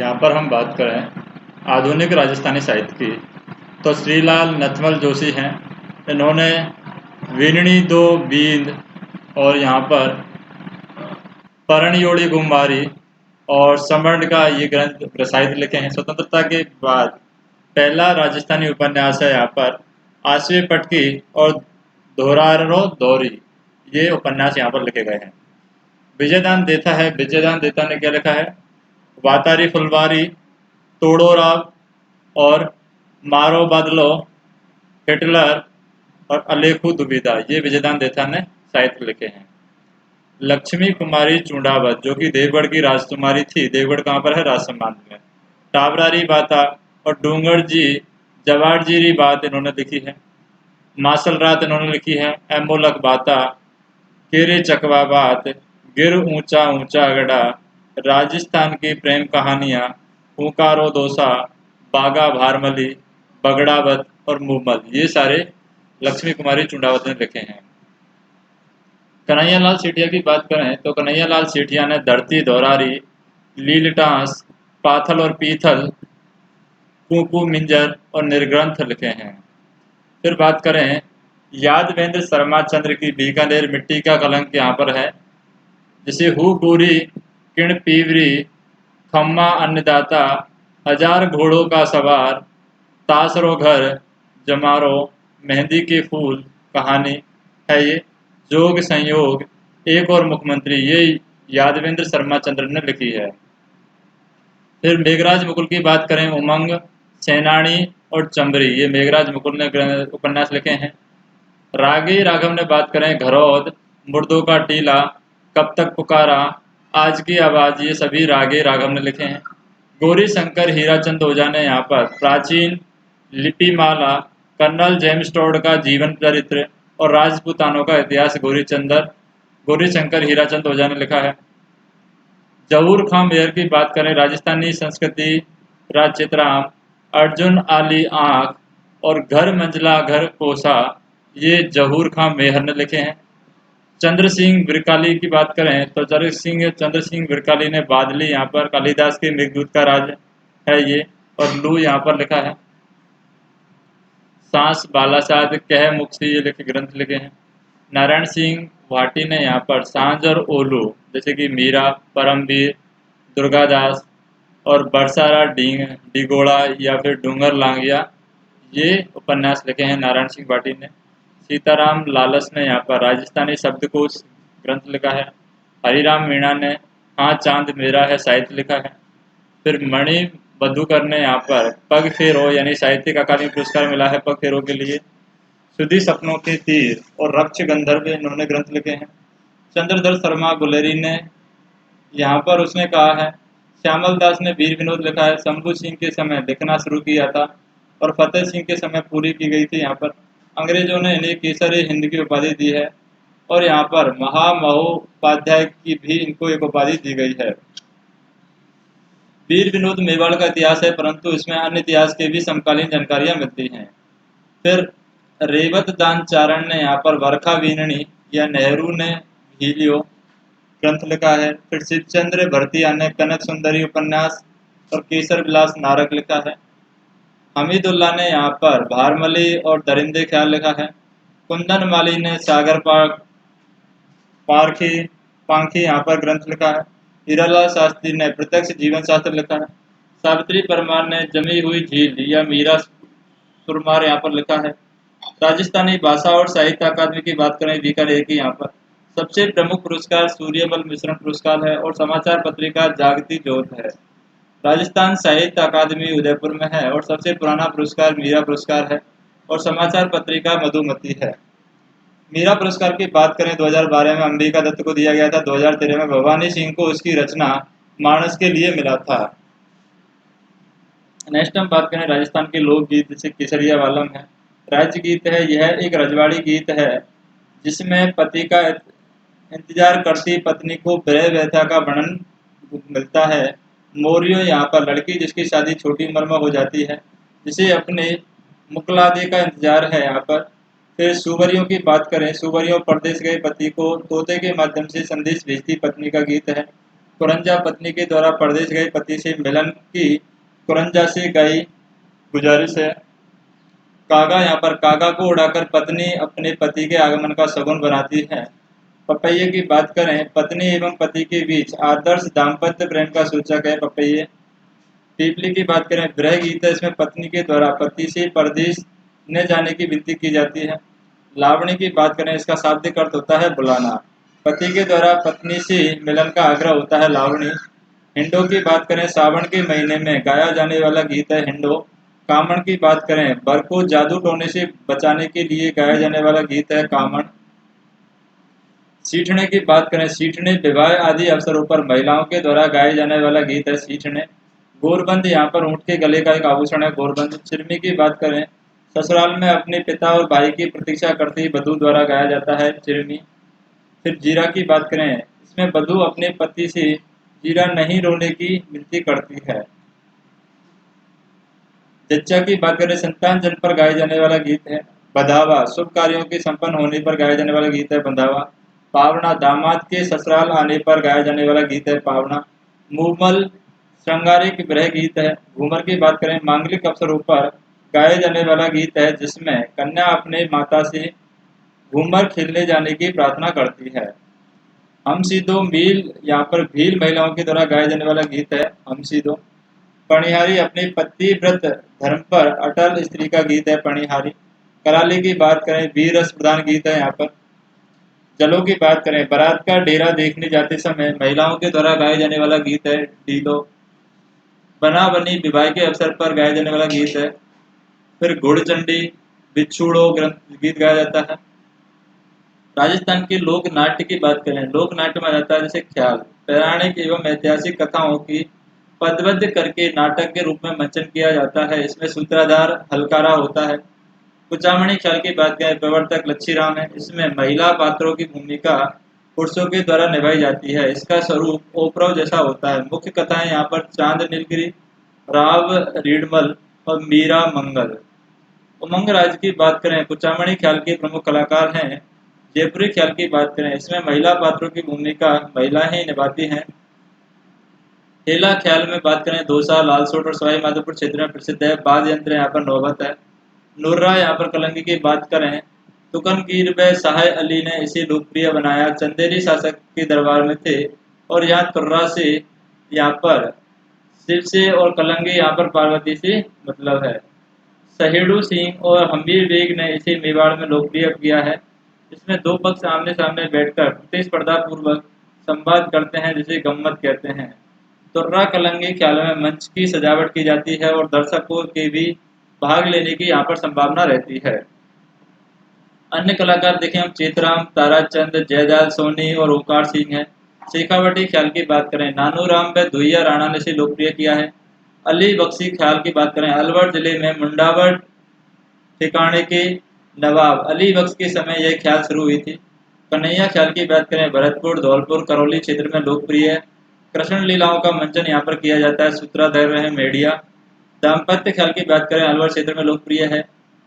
यहाँ पर हम बात करें आधुनिक राजस्थानी साहित्य की, तो श्रीलाल नथमल जोशी हैं। इन्होंने वीणनी दो बींद और यहाँ पर परणयोड़ी गुम्बारी और समर्ण का ये ग्रंथ साहित्य लिखे हैं। स्वतंत्रता के बाद पहला राजस्थानी उपन्यास है यहाँ पर आश्वे पटकी और धोरारो दौरी, ये उपन्यास यहाँ पर लिखे गए हैं। विजयदान देता है, विजयदान देता ने क्या लिखा है? वातारी फुलवारी, तोड़ो राव और मारो बदलो, हिटलर और अलेखू दुविधा, ये विजयदान देता ने साहित्य लिखे हैं। लक्ष्मी कुमारी चूंडावत जो कि देवगढ़ की राजकुमारी थी, देवगढ़ कहाँ पर है? राजसमंद में। टाबरारी बाता और डूंगर जी जवारजीरी बात इन्होंने लिखी है। मासल रात इन्होंने लिखी है। एमोलक बाता, केरे चकवा बात, गिर ऊंचा ऊंचा गड़ा, राजस्थान की प्रेम कहानियां, हुंकारो दोसा, बागा भारमली, बगड़ावत और मुमल, ये सारे लक्ष्मी कुमारी चूंडावत ने लिखे हैं। कन्हैयालाल सेठिया की बात करें तो कन्हैयालाल सेठिया ने धरती दौरारी, लीलटांस, पाथल और पीथल, कुकू मिंजर और निर्ग्रंथ लिखे हैं। फिर बात करें यादवेंद्र शर्मा चंद्र की बीकानेर मिट्टी का कलंक यहाँ पर है, जैसे हु पूरी, किण पीवरी, खम्मा अन्नदाता, हजार घोड़ों का सवार, तासरो घर, जमारो, मेहंदी के फूल कहानी है ये, जोग संयोग, एक और मुख्यमंत्री, ये यादवेंद्र शर्मा चंद्र ने लिखी है। फिर मेघराज मुकुल की बात करें, उमंग, सेनानी और चंबरी, ये मेघराज मुकुल ने उपन्यास लिखे हैं। रागी राघव ने बात करें घरौद, मुर्दों का टीला, कब तक पुकारा, आज की आवाज, ये सभी रागे राघव ने लिखे हैं। गौरी शंकर हीराचंद ओझा ने यहाँ पर प्राचीन लिपिमाला, कर्नल जेम्स टॉड का जीवन चरित्र और राजपूतानों का इतिहास गौरी शंकर हीराचंद ओझा ने लिखा है। जहूर खां मेहर की बात करें, राजस्थानी संस्कृति, राजचित्राम, अर्जुन आली आंख और घर मंजला घर कोसा, ये जहूर खां मेहर ने लिखे हैं। चंद्र सिंह बिरकाली की बात करें तो चंद्र सिंह बिरकाली ने बादली, यहाँ पर कालिदास के मेघदूत का राज है ये, और लू यहाँ पर लिखा है। सांस बालासाद कह मुख से ये लिखे ग्रंथ लिखे हैं। नारायण सिंह भाटी ने यहाँ पर सांझ और ओलू, जैसे कि मीरा, परमवीर, दुर्गादास और बरसारा डिगोड़ा या फिर डूंगर लांगिया, ये उपन्यास लिखे हैं नारायण सिंह भाटी ने। सीताराम लालस ने यहाँ पर राजस्थानी शब्दकोश ग्रंथ लिखा है। हरिराम मीणा ने हाँ चांद मेरा है साहित्य लिखा है। फिर मणि बधुकर ने यहाँ पर पग फेरो यानी साहित्यिक अकादमी पुरस्कार मिला है पग फेरो के लिए। सुधी सपनों के तीर और रक्ष गंधर्व, इन्होंने ग्रंथ लिखे हैं। चंद्रधर शर्मा गुलेरी ने यहाँ पर उसने कहा है। श्यामल दास ने वीर विनोद लिखा है। शंभू सिंह के समय लिखना शुरू किया था और फतेह सिंह के समय पूरी की गई थी। यहाँ पर अंग्रेजों ने इन्हें केसरी हिंद की उपाधि दी है और यहाँ पर महामहोपाध्याय की भी इनको एक उपाधि दी गई है। वीर विनोद मेवाड़ का इतिहास है, परंतु इसमें अन्य इतिहास के भी समकालीन जानकारियां मिलती हैं। फिर रेवत दान चारण ने यहाँ पर वर्षा वीणनी या नेहरू ने भीलियो ग्रंथ लिखा है। फिर शिवचंद्र भरतिया ने कनक सुंदरी उपन्यास और केसर विलास नारक लिखा है। हमीदुल्लाह ने यहाँ पर भारमली और दरिंदे ख्याल लिखा है। कुंदन माली ने सागर पांखी यहाँ पर ग्रंथ लिखा है। हीरालाल शास्त्री ने प्रत्यक्ष जीवन शास्त्र लिखा है। सावित्री परमार ने जमी हुई झील या मीरा सुरमार यहाँ पर लिखा है। राजस्थानी भाषा और साहित्य अकादमी की बात करें बीकानेर की, यहाँ पर सबसे प्रमुख पुरस्कार सूर्यबल मिश्रण पुरस्कार है और समाचार पत्रिका जागती ज्योत है। राजस्थान साहित्य अकादमी उदयपुर में है और सबसे पुराना पुरस्कार मीरा पुरस्कार है और समाचार पत्रिका मधुमती है। मीरा पुरस्कार की बात करें 2012 में अंबिका दत्त को दिया गया था। 2013 में भवानी सिंह को उसकी रचना मानस के लिए मिला था। नेक्स्ट हम बात करें राजस्थान के लोकगीत, जैसे केसरिया वालम है, राज्य गीत है। यह एक रजवाड़ी गीत है जिसमें पति का इंतजार करती पत्नी को ब्रह व्यथा का वर्णन मिलता है। मोरियो यहाँ पर लड़की जिसकी शादी छोटी उम्र में हो जाती है, जिसे अपने मुकलादे का इंतजार है यहाँ पर। फिर सुवरियों की बात करें, सुवरियों परदेश गए पति को तोते के माध्यम से संदेश भेजती पत्नी का गीत है। कुरंजा पत्नी के द्वारा परदेश गए पति से मिलन की कुरंजा से गई गुजारिश है। कागा, यहाँ पर कागा को उड़ाकर पत्नी अपने पति के आगमन का शगुन बनाती है। पपैये की बात करें, पत्नी एवं पति के बीच आदर्श दाम्पत्य प्रेम का सूचक है पपैये। पीपली की बात करें, विरह गीत है, इसमें पत्नी के द्वारा पति से परदेश न जाने की विनती की जाती है। लावणी की बात करें, इसका शाब्दिक अर्थ होता है बुलाना। पति के द्वारा पत्नी से मिलन का आग्रह होता है लावणी। हिंडो की बात करें, सावन के महीने में गाया जाने वाला गीत है हिंडो। कामण की बात करें, बर को जादू टोने से बचाने के लिए गाया जाने वाला गीत है कामण। सीठने की बात करें, सीठने विवाह आदि अवसरों पर महिलाओं के द्वारा गाए जाने वाला गीत है सीठने। गोरबंद, यहाँ पर ऊँट के गले का एक आभूषण है गोरबंद। चिरमी की बात करें, ससुराल में अपने पिता और भाई की प्रतीक्षा करती वधू द्वारा गाया जाता है चिरमी। फिर जीरा की बात करें, इसमें वधू अपने पति से जीरा नहीं रोने की विनती करती है। जच्चा की बात करें, संतान जन्म पर गाए जाने वाला गीत है बधावा। शुभ कार्यों के संपन्न होने पर गाया जाने वाला गीत है बंधावा। पावना, दामाद के ससुराल आने पर गाया जाने वाला गीत है पावना। मूमल, श्रृंगारिक विरह गीत है। घूमर की बात करें, मांगलिक अवसरों पर गाए जाने वाला गीत है जिसमें कन्या अपने माता से घूमर खेलने जाने की प्रार्थना करती है। हम सीधो मील, यहाँ पर भील महिलाओं के द्वारा गाया जाने वाला गीत है हम सीधो। पणिहारी, अपने पति व्रत धर्म पर अटल स्त्री का गीत है पणिहारी। कराली की बात करें, वीर रस प्रधान गीत है यहाँ पर। जलों की बात करें, बारात का डेरा देखने जाते समय महिलाओं के द्वारा गाए जाने वाला गीत है डीलो। बना बनी, विवाह के अवसर पर गाया जाने वाला गीत है। फिर घुड़चंडी, बिछुड़ो ग्रंथ गीत गाया जाता है। राजस्थान के लोक नाट्य की बात करें, लोक नाट्य में आ जाता है जैसे ख्याल। पौराणिक एवं ऐतिहासिक कथाओं की पदबद्ध करके नाटक के रूप में मंचन किया जाता है। इसमें सूत्रधार हलकारा होता है। कुचामणी ख्याल की बात करें, प्रवर्तक लच्छीराम है। इसमें महिला पात्रों की भूमिका पुरुषों के द्वारा निभाई जाती है। इसका स्वरूप ओपराव जैसा होता है। मुख्य कथाएं यहाँ पर चांद नीलगिरी, राव रीडमल और मीरा मंगल। उमंग राज की बात करें, कुचामणी ख्याल के प्रमुख कलाकार हैं। जयपुरी ख्याल की बात करें, इसमें महिला पात्रों की भूमिका महिलाएं ही निभाती हैं। हेला ख्याल में बात करें, दौसा, लालसोट और सवाई माधोपुर क्षेत्र में प्रसिद्ध है। वाद्य यंत्र यहाँ पर नौबत है। नुर्रा, यहाँ पर कलंगी की बात करें, तुकनगीर व साहे अली ने इसे लोकप्रिय बनाया। चंदेरी शासक के दरबार में थे और यहाँ तुर्रा से यहाँ पर शिव से और कलंगी यहाँ पर पार्वती से मतलब है। सहेड़ू सिंह और हम्बीर बेग ने इसे मेवाड़ में लोकप्रिय किया है। इसमें दो पक्ष आमने सामने बैठकर प्रतिस्पर्धा पूर्वक संवाद करते हैं जिसे गम्मत कहते हैं। तुर्रा कलंगी ख्याल में मंच की सजावट की जाती है और दर्शकों के भी भाग लेने की यहाँ पर संभावना रहती है। अन्य कलाकार देखें हम चेतराम, ताराचंद, जयदाल सोनी और ओंकार सिंह हैं। शेखावटी ख्याल की बात करें, नानूराम व दुहिया राणा ने इसे लोकप्रिय किया है। अली बख्शी ख्याल की बात करें, अलवर जिले में मुंडावर ठिकाने के नवाब अली बख्श के समय यह ख्याल शुरू हुई थी। कन्हैया ख्याल की बात करें, भरतपुर, धौलपुर, करौली क्षेत्र में लोकप्रिय है। कृष्ण लीलाओं का मंचन यहाँ पर किया जाता है। सूत्रधार रहे मेडिया। दाम्पत्य ख्याल की बात करें, अलवर क्षेत्र में लोकप्रिय है।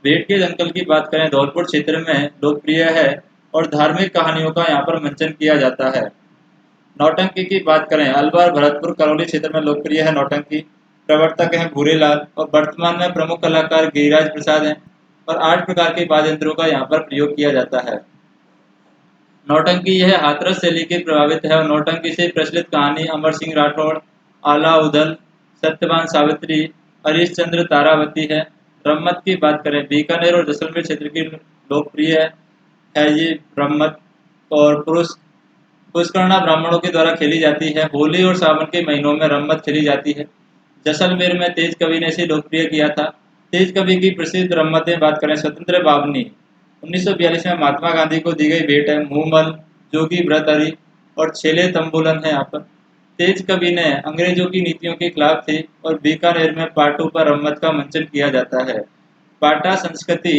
भेंट के दंगल की बात करें, धौलपुर क्षेत्र में लोकप्रिय है और धार्मिक कहानियों का यहाँ पर मंचन किया जाता है। नौटंकी की बात करें, अलवर, भरतपुर, करौली क्षेत्र में लोकप्रिय है नौटंकी। प्रवर्तक हैं भूरेलाल और वर्तमान में प्रमुख कलाकार गिरिराज प्रसाद हैं और 8 प्रकार के वाद्य यंत्रों का यहाँ पर प्रयोग किया जाता है। नौटंकी यह हाथरस शैली के प्रभावित है और नौटंकी से प्रचलित कहानी अमर सिंह राठौड़, आला उदल, सत्यवान सावित्री, हरिश्चंद्र, तारावती है। ब्रह्मत की बात करें, बीकानेर और जैसलमेर क्षेत्र की लोकप्रिय है ये ब्रह्मत और पुष्करणा ब्राह्मणों के द्वारा खेली जाती है। होली और सावन के महीनों में रम्मत खेली जाती है। जैसलमेर में तेज कवि ने इसे लोकप्रिय किया था। तेज कवि की प्रसिद्ध रम्मतें बात करें, स्वतंत्र बावनी 1942 में महात्मा गांधी को दी गई भेंट है। मूमल, जोगी व्रतहरि और छेले तंबुलन है यहाँ पर। तेज कवि ने अंग्रेजों की नीतियों के खिलाफ थे और बीकानेर में पाटों पर रम्मत का मंचन किया जाता है। पाटा संस्कृति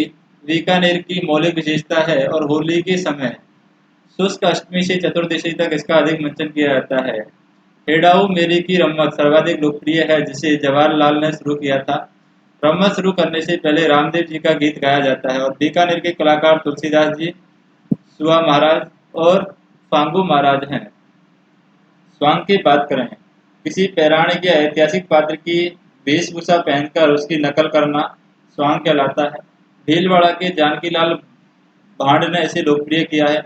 बीकानेर की मौलिक विशेषता है और होली के समय शुष्क अष्टमी से चतुर्दशी तक इसका अधिक मंचन किया जाता है। हेडाऊ मेरी की रम्मत सर्वाधिक लोकप्रिय है जिसे जवाहरलाल ने शुरू किया था। रम्मत शुरू करने से पहले रामदेव जी का गीत गाया जाता है और बीकानेर के कलाकार तुलसीदास जी, सुआ महाराज और फांगू महाराज हैं। स्वांग की बात करें, किसी पौराणिक या ऐतिहासिक पात्र की वेशभूषा पहनकर उसकी नकल करना स्वांग कहलाता है। भीलवाड़ा के जानकीलाल भांड ने इसे लोकप्रिय किया है।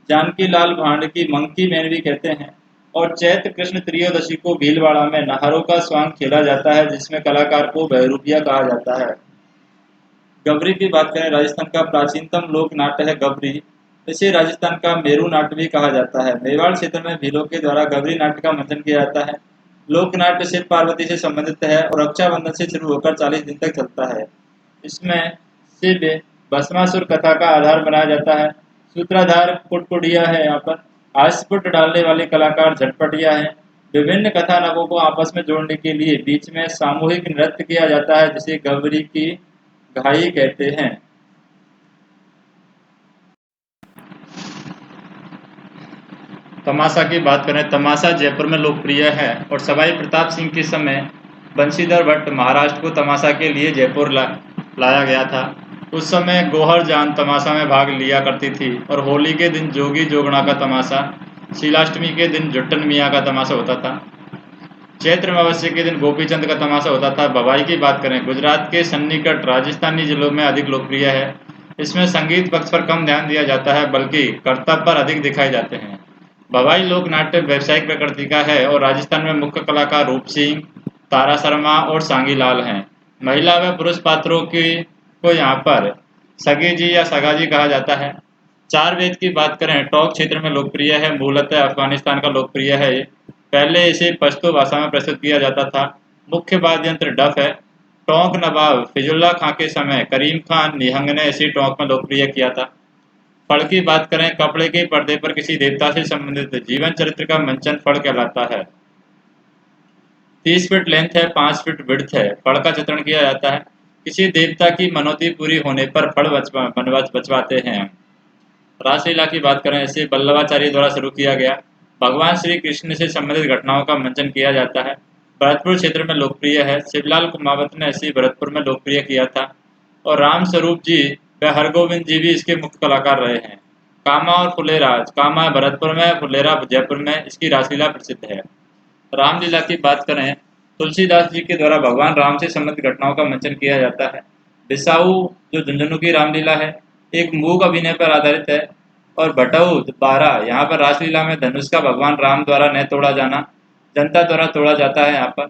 जानकीलाल भांड की मंकी मैन भी कहते हैं। और चैत्र कृष्ण त्रयोदशी को भीलवाड़ा में नाहरों का स्वांग खेला जाता है, जिसमें कलाकार को बहरूपिया कहा जाता है। गबरी की बात करें, राजस्थान का प्राचीनतम लोक नाट्य है गबरी। इसे राजस्थान का मेरू नाट्य भी कहा जाता है। मेवाड़ क्षेत्र में भीलों के द्वारा गबरी नाट्य का मंचन किया जाता है। लोक नाट्य शिव पार्वती से संबंधित है और रक्षाबंधन से शुरू होकर 40 दिन तक चलता है। इसमें शिव भस्मासुर कथा का आधार बनाया जाता है। सूत्राधार कुटकुटिया है। यहाँ पर हास्यपुट डालने वाले कलाकार झटपटिया है। विभिन्न कथानकों को आपस में जोड़ने के लिए बीच में सामूहिक नृत्य किया जाता है, जिसे गबरी की घाई कहते हैं। तमाशा की बात करें, तमाशा जयपुर में लोकप्रिय है और सवाई प्रताप सिंह के समय बंशीधर भट्ट महाराष्ट्र को तमाशा के लिए जयपुर लाया गया था। उस समय गोहर जान तमाशा में भाग लिया करती थी और होली के दिन जोगी जोगणा का तमाशा, शीलाष्टमी के दिन जुट्टन मियाँ का तमाशा होता था। चैत्र अमावस्या के दिन गोपीचंद का तमाशा होता था। भवाई की बात करें, गुजरात के सन्निकट राजस्थानी जिलों में अधिक लोकप्रिय है। इसमें संगीत पक्ष पर कम ध्यान दिया जाता है, बल्कि करतब पर अधिक दिखाए जाते हैं। भवाई लोक नाट्य व्यावसायिक प्रकृति का है और राजस्थान में मुख्य कलाकार रूप सिंह, तारा शर्मा और सांगीलाल हैं। महिला व पुरुष पात्रों को यहाँ पर सगेजी या सगाजी कहा जाता है। चार वेद की बात करें, टोंक क्षेत्र में लोकप्रिय है। मूलतः अफगानिस्तान का लोकप्रिय है। पहले इसे पश्तो भाषा में प्रस्तुत किया जाता था। मुख्य वाद्य यंत्र डफ है। टोंक नवाब फिजुल्ला खां के समय करीम खान निहंग ने इसे टोंक में लोकप्रिय किया था। फड़ की बात करें, कपड़े के पर्दे पर किसी देवता से संबंधित जीवन चरित्र का मंचन फड़ कहलाता है। 30 फीट लेंथ है, 5 फीट विड्थ है। फड़ का चित्रण किया जाता है। किसी देवता की मनौती पूरी होने पर फड़ बचवाते हैं। रासलीला की बात करें, इसे वल्लभाचार्य द्वारा शुरू किया गया। भगवान श्री कृष्ण से संबंधित घटनाओं का मंचन किया जाता है। भरतपुर क्षेत्र में लोकप्रिय है। शिवलाल कुमावत ने इसे भरतपुर में लोकप्रिय किया था और राम स्वरूप जी व हरगोविंद जी भी इसके मुख्य कलाकार रहे हैं। कामा और फुलेरा, कामा भरतपुर में, फुलेरा जयपुर में इसकी रासलीला प्रसिद्ध है। रामलीला की बात करें, तुलसीदास जी के द्वारा भगवान राम से संबंधित घटनाओं का मंचन किया जाता है। बिसाऊ जो झुंझुनू की रामलीला है, एक मूक अभिनय पर आधारित है। और भटऊ 12 यहाँ पर रासलीला में धनुष का भगवान राम द्वारा न तोड़ा जाना जनता द्वारा तोड़ा जाता है। यहाँ पर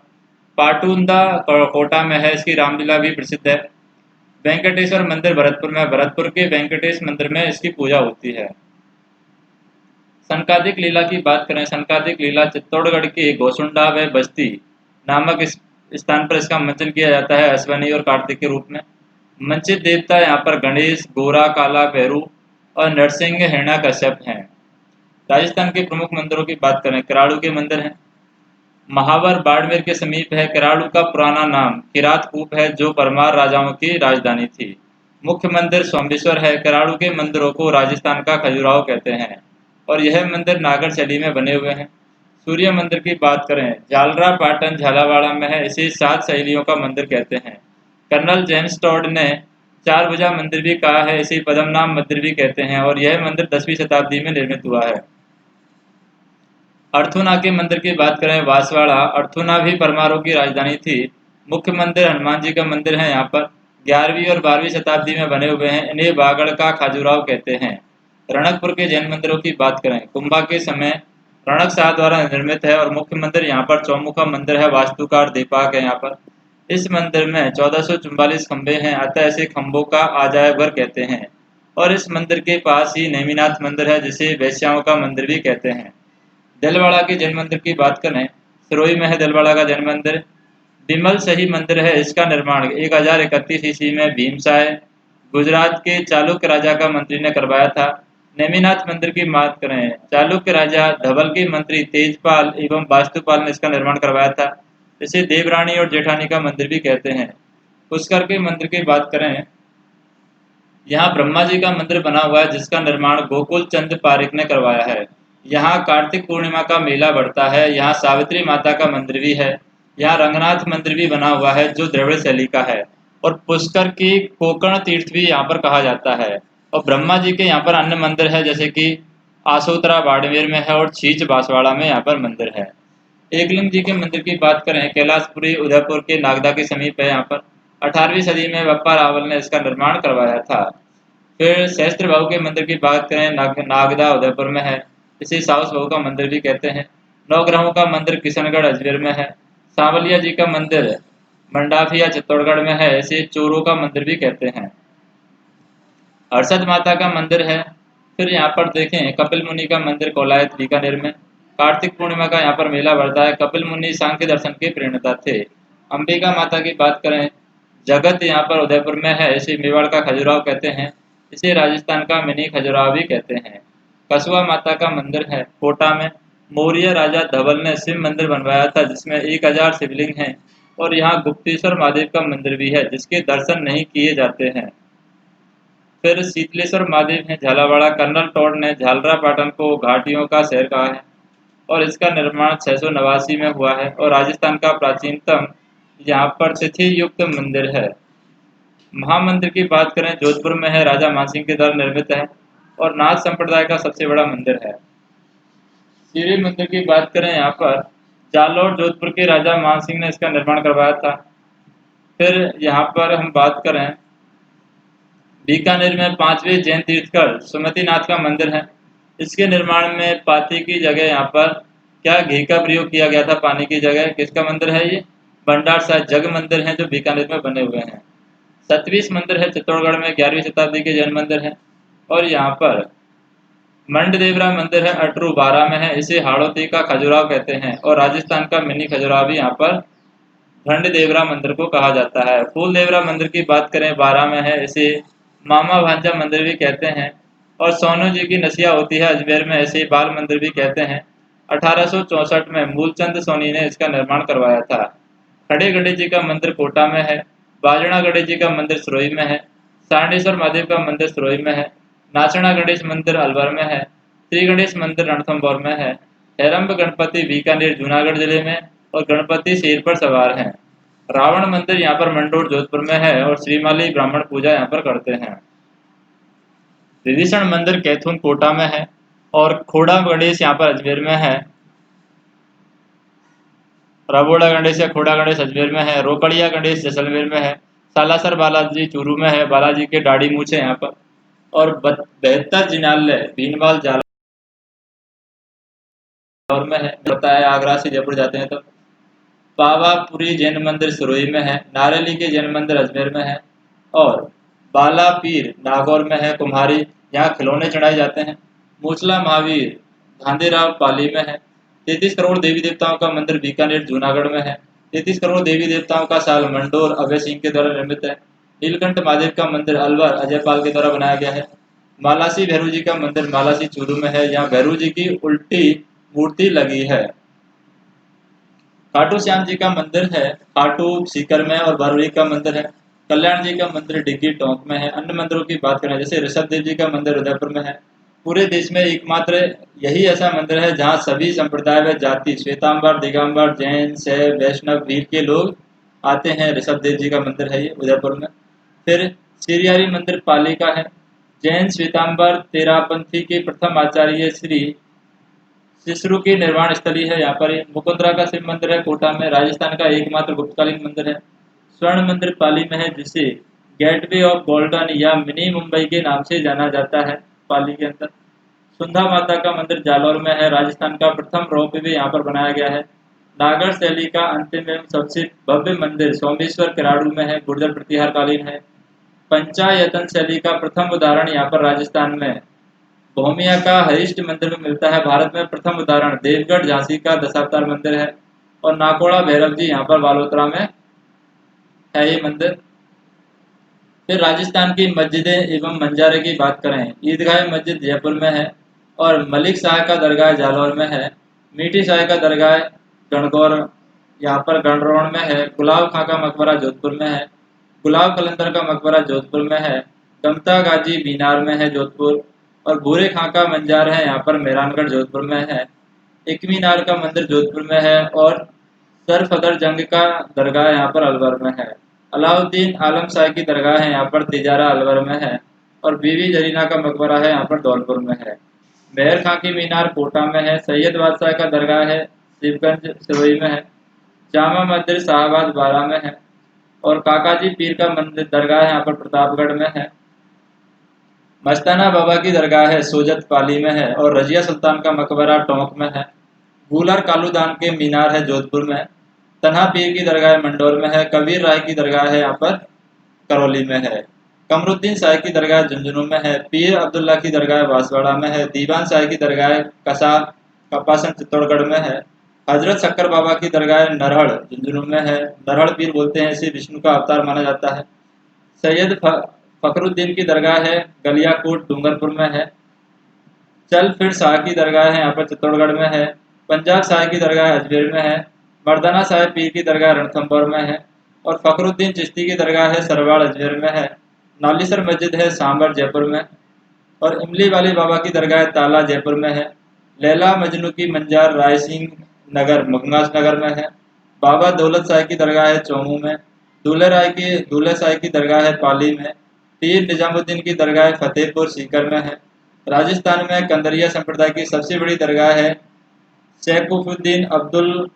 पाटुंदा कोटा में है, इसकी रामलीला भी प्रसिद्ध है। वेंकटेश्वर मंदिर भरतपुर में, भरतपुर के वेंकटेश मंदिर में इसकी पूजा होती है। संकादिक लीला की बात करें, संकादिक लीला चित्तौड़गढ़ के गोसुंडा व बस्ती नामक स्थान पर इसका मंचन किया जाता है, अश्वनी और कार्तिक के रूप में। मंचित देवता यहाँ पर गणेश, गोरा, काला भैरू और नरसिंह हिरणा कश्यप हैं। राजस्थान के प्रमुख मंदिरों की बात करें, किराड़ू के मंदिर हैं। महावर बाड़मेर के समीप है। किराड़ू का पुराना नाम किरात कूप है, जो परमार राजाओं की राजधानी थी। मुख्य मंदिर सोमेश्वर है। किराड़ू के मंदिरों को राजस्थान का खजुराहो कहते हैं और यह मंदिर नागर शैली में बने हुए हैं। सूर्य मंदिर की बात करें, झालरा पाटन झालावाड़ा में है। इसे 7 सहेलियों का मंदिर कहते हैं। कर्नल जेम्स टॉड ने 4 भुजा मंदिर भी कहा है, इसे पद्मनाभ मंदिर भी कहते हैं और यह मंदिर 10वीं शताब्दी में निर्मित हुआ है। अर्थुना के मंदिर की बात करें, बांसवाड़ा, अर्थुना भी परमारों की राजधानी थी। मुख्य मंदिर हनुमान जी का मंदिर है। यहाँ पर 11वीं और 12वीं शताब्दी में बने हुए हैं। इन्हें बागड़ का खाजुराहो कहते हैं। रणकपुर के जैन मंदिरों की बात करें, कुंभा के समय रणक शाह द्वारा निर्मित है और मुख्य मंदिर यहाँ पर चौमुखा मंदिर है। वास्तुकार दीपक है यहाँ पर। इस मंदिर में 1444 खंभे हैं, अतः इसे खंभों का अजायब घर कहते हैं। और इस मंदिर के पास ही नेमिनाथ मंदिर है, जिसे वैश्याओं का मंदिर भी कहते हैं। दिलवाड़ा के जैन मंदिर की बात करें, सिरोही में है दिलवाड़ा का जैन मंदिर। बिमल सही मंदिर है। इसका निर्माण 1031 ईस्वी में भीमसाय, गुजरात के चालुक्य राजा का मंत्री ने करवाया था। नेमिनाथ मंदिर की बात करें, चालुक्य राजा धवल के मंत्री तेजपाल एवं वास्तुपाल ने इसका निर्माण करवाया था। इसे देवरानी और जेठानी का मंदिर भी कहते हैं। पुष्कर के मंदिर की बात करें, यहाँ ब्रह्मा जी का मंदिर बना हुआ है, जिसका निर्माण गोकुल चंद पारिक ने करवाया है। यहाँ कार्तिक पूर्णिमा का मेला बढ़ता है। यहाँ सावित्री माता का मंदिर भी है। यहाँ रंगनाथ मंदिर भी बना हुआ है, जो द्रविड़ शैली का है। और पुष्कर की कोकर्ण तीर्थ भी यहाँ पर कहा जाता है। और ब्रह्मा जी के यहाँ पर अन्य मंदिर है, जैसे कि आसोतरा बाड़मेर में है और छींच बांसवाड़ा में यहाँ पर मंदिर है। एकलिंग जी के मंदिर की बात करें, कैलाशपुरी उदयपुर के नागदा के समीप है। यहाँ पर 18वीं सदी में बप्पा रावल ने इसका निर्माण करवाया था। फिर सहस्त्र बाहु के मंदिर की बात करें, नागदा उदयपुर में है, इसे साउस बाहु का मंदिर भी कहते हैं। नवग्रहों का मंदिर किशनगढ़ अजमेर में है। सांवलिया जी का मंदिर मंडाफिया चित्तौड़गढ़ में है, इसे चोरों का मंदिर भी कहते हैं। हर्षद माता का मंदिर है। फिर यहाँ पर देखें, कपिल मुनि का मंदिर कौलायत बीकानेर में। कार्तिक पूर्णिमा का यहाँ पर मेला बढ़ता है। कपिल मुनि सांख्य दर्शन के प्रेरणा थे। अंबिका माता की बात करें, जगत यहाँ पर उदयपुर में है, इसे मेवाड़ का खजुराहो कहते हैं। इसे राजस्थान का मिनी खजुराहो भी कहते हैं। कसुआ माता का मंदिर है कोटा में। मौर्य राजा धवल ने शिव मंदिर बनवाया था, जिसमें 1000 शिवलिंग हैं। और यहाँ गुप्तेश्वर महादेव का मंदिर भी है, जिसके दर्शन नहीं किए जाते हैं। फिर शीतलेश्वर महादेव हैं झालावाड़। कर्नल टॉड ने झालरा पाटन को घाटियों का शहर कहा है और इसका निर्माण 689 में हुआ है और राजस्थान का प्राचीनतम यहाँ पर तिथि युक्त मंदिर है। महामंदिर की बात करें, जोधपुर में है, राजा मानसिंह के द्वारा निर्मित है और नाथ संप्रदाय का सबसे बड़ा मंदिर है। सीरी मंदिर की बात करें, यहाँ पर जालौर जोधपुर के राजा मानसिंह ने इसका निर्माण करवाया था। फिर यहाँ पर हम बात करें, बीकानेर में 5वें जैन तीर्थकर सुमतिनाथ का मंदिर है। इसके निर्माण में पाती की जगह यहाँ पर क्या घी का प्रयोग किया गया था पानी की जगह। किसका मंदिर है ये? भंडार साहिब जग मंदिर है, जो बीकानेर में बने हुए हैं। 27 मंदिर है चित्तौड़गढ़ में, 11वीं शताब्दी के जैन मंदिर है। और यहाँ पर मंडदेवरा मंदिर है, अटरू 12 में है, इसे हाड़ौती का खजुराहो कहते हैं और राजस्थान का मिनी खजुराहो भी यहाँ पर भंडदेवरा मंदिर को कहा जाता है। फूलदेवरा मंदिर की बात करें, 12 में है, इसे मामा भांजा मंदिर भी कहते हैं। और सोनू जी की नसिया होती है अजमेर में, इसे बाल मंदिर भी कहते हैं। 1864 में मूलचंद सोनी ने इसका निर्माण करवाया था। खड़े गणेश जी का मंदिर कोटा में है। बाजणा गणेश जी का मंदिर सिरोही में है। सारणेश्वर महादेव का मंदिर सिरोही में है। नाचना गणेश मंदिर अलवर में है। श्री गणेश मंदिर रणथंभौर में है। हेरम्ब गणपति बीकानेर जूनागढ़ जिले में और गणपति शेर पर सवार हैं। रावण मंदिर यहाँ पर मंडोर जोधपुर में है और श्रीमाली ब्राह्मण पूजा यहाँ पर करते हैं। विभीषण मंदिर कैथून कोटा में है और खोड़ा गणेश यहाँ पर अजमेर में है। रबोड़ा गणेश या खोड़ा गणेश अजमेर में है। रोकड़िया गणेश जैसलमेर में है। सालासर बालाजी चूरू में है, बालाजी के दाढ़ी मूछे यहाँ पर। और 72 जिनालय भीनमाल जालौर में है, बताया आगरा से जयपुर जाते हैं तो। पावापुरी जैन मंदिर सिरोही में है। नारेली के जैन मंदिर अजमेर में है और बालापीर नागौर में है। कुम्हारी यहाँ खिलौने चढ़ाए जाते हैं। मूसला महावीर गांधीराव पाली में है। 33 करोड़ देवी देवताओं का मंदिर बीकानेर जूनागढ़ में है। 33 करोड़ देवी देवताओं का साल मंडोर अभय सिंह के द्वारा निर्मित है। नीलकंठ महादेव का मंदिर अलवर अजयपाल के द्वारा बनाया गया है। मालासी भैरू जी का मंदिर मालासी चूरू में है, यहाँ भैरू जी की उल्टी मूर्ति लगी है। खाटू श्याम जी का मंदिर है खाटू सीकर में और भरोही का मंदिर है। कल्याण जी का मंदिर डिग्गी टोंक में है। अन्य मंदिरों की बात करें, जैसे ऋषभ देव जी का मंदिर उदयपुर में है। पूरे देश में एकमात्र यही ऐसा मंदिर है जहाँ सभी संप्रदाय व जाति श्वेतांबर दिगंबर जैन शैव वैष्णव वीर के लोग आते हैं। ऋषभ देव जी का मंदिर है ये उदयपुर में। फिर सिरियारी मंदिर पाली का है। जैन श्वेतांबर तेरापंथी के प्रथम आचार्य श्री सिसरु की निर्वाण स्थली है यहाँ पर। मुकुंदरा का शिव मंदिर है कोटा में, राजस्थान का एकमात्र गुप्तकालीन मंदिर है। स्वर्ण मंदिर पाली में है, जिसे गेटवे ऑफ गोल्डन या मिनी मुंबई के नाम से जाना जाता है पाली के अंदर। सुंधा माता का मंदिर जालौर में है। राजस्थान का प्रथम रोपवे यहाँ पर बनाया गया है। नागर शैली का अंतिम एवं सबसे भव्य मंदिर सोमेश्वर किराड़ू में है, गुर्जर प्रतिहार कालीन है। पंचायतन शैली का प्रथम उदाहरण यहाँ पर राजस्थान में भौमिया का हरिष्ट मंदिर में मिलता है। भारत में प्रथम उदाहरण देवगढ़ झांसी का दशावतार मंदिर है और नाकोड़ा भैरव जी यहाँ पर बालोतरा में है ये मंदिर। फिर राजस्थान की मस्जिदें एवं मंजारे की बात करें, ईदगाह मस्जिद जयपुर में है और मलिक शाह का दरगाह जालौर में है। मीठी शाह का दरगाह गणगौर यहाँ पर गणरौण में है। गुलाब खां का मकबरा जोधपुर में है। गुलाब कलंदर का मकबरा जोधपुर में है। गमता गाजी बीनार में है जोधपुर और भूरे खां का मंजार है यहाँ पर मेहरानगढ़ जोधपुर में है। इकमीनार का मंदिर जोधपुर में है और सरफदर जंग का दरगाह यहाँ पर अलवर में है। अलाउद्दीन आलम शाह की दरगाह है यहाँ पर तिजारा अलवर में है और बीवी जरीना का मकबरा है यहाँ पर धौलपुर में है। मेहर खां की मीनार कोटा में है। सैयद बादशाह का दरगाह है शिवगंज सिरोही में है। जामा मस्जिद शाहबाद बारा में है। और काकाजी पीर का मंदिर दरगाह यहाँ पर प्रतापगढ़ में है। मस्ताना बाबा की दरगाह है सोजत पाली में है। और रजिया सुल्तान का मकबरा टोंक में है। गूलर कालूदान के मीनार है जोधपुर में। तन्हा पीर की दरगाह मंडौर में है। कबीर राय की दरगाह है यहाँ पर करौली में है। कमरुद्दीन शाह की दरगाह झुंझुनू में है। पीर अब्दुल्ला की दरगाह बांसवाड़ा में है। दीवान शाह की दरगाह कसा कपासन चित्तौड़गढ़ में है। हजरत शक्कर बाबा की दरगाह नरहड़ झुंझुनू में है। नरहड़ पीर बोलते हैं, इसे विष्णु का अवतार माना जाता है। सैयद फखरुद्दीन की दरगाह है गलियाकोट डूंगरपुर में है। चल फिर शाह की दरगाह है यहाँ पर चित्तौड़गढ़ में है। पंजाब शाह की दरगाह अजमेर में है। मर्दाना साहिब पीर की दरगाह रणथंभौर में है। और फखरुद्दीन चिश्ती की दरगाह है सरवाड़ अजमेर में है। नालीसर मस्जिद है सांबर जयपुर में। और इमली वाली बाबा की दरगाह ताला जयपुर में है। लैला मजनू की मंजार राय सिंह नगर मुंगास नगर में है। बाबा दौलत शाह की दरगाह है चौमू में। दूल्हे शाह की दरगाह है पाली में। पीर निजामुद्दीन की दरगाह फतेहपुर सीकर में है। राजस्थान में कंदरिया संप्रदाय की सबसे बड़ी दरगाह है सैकुफुद्दीन अब्दुल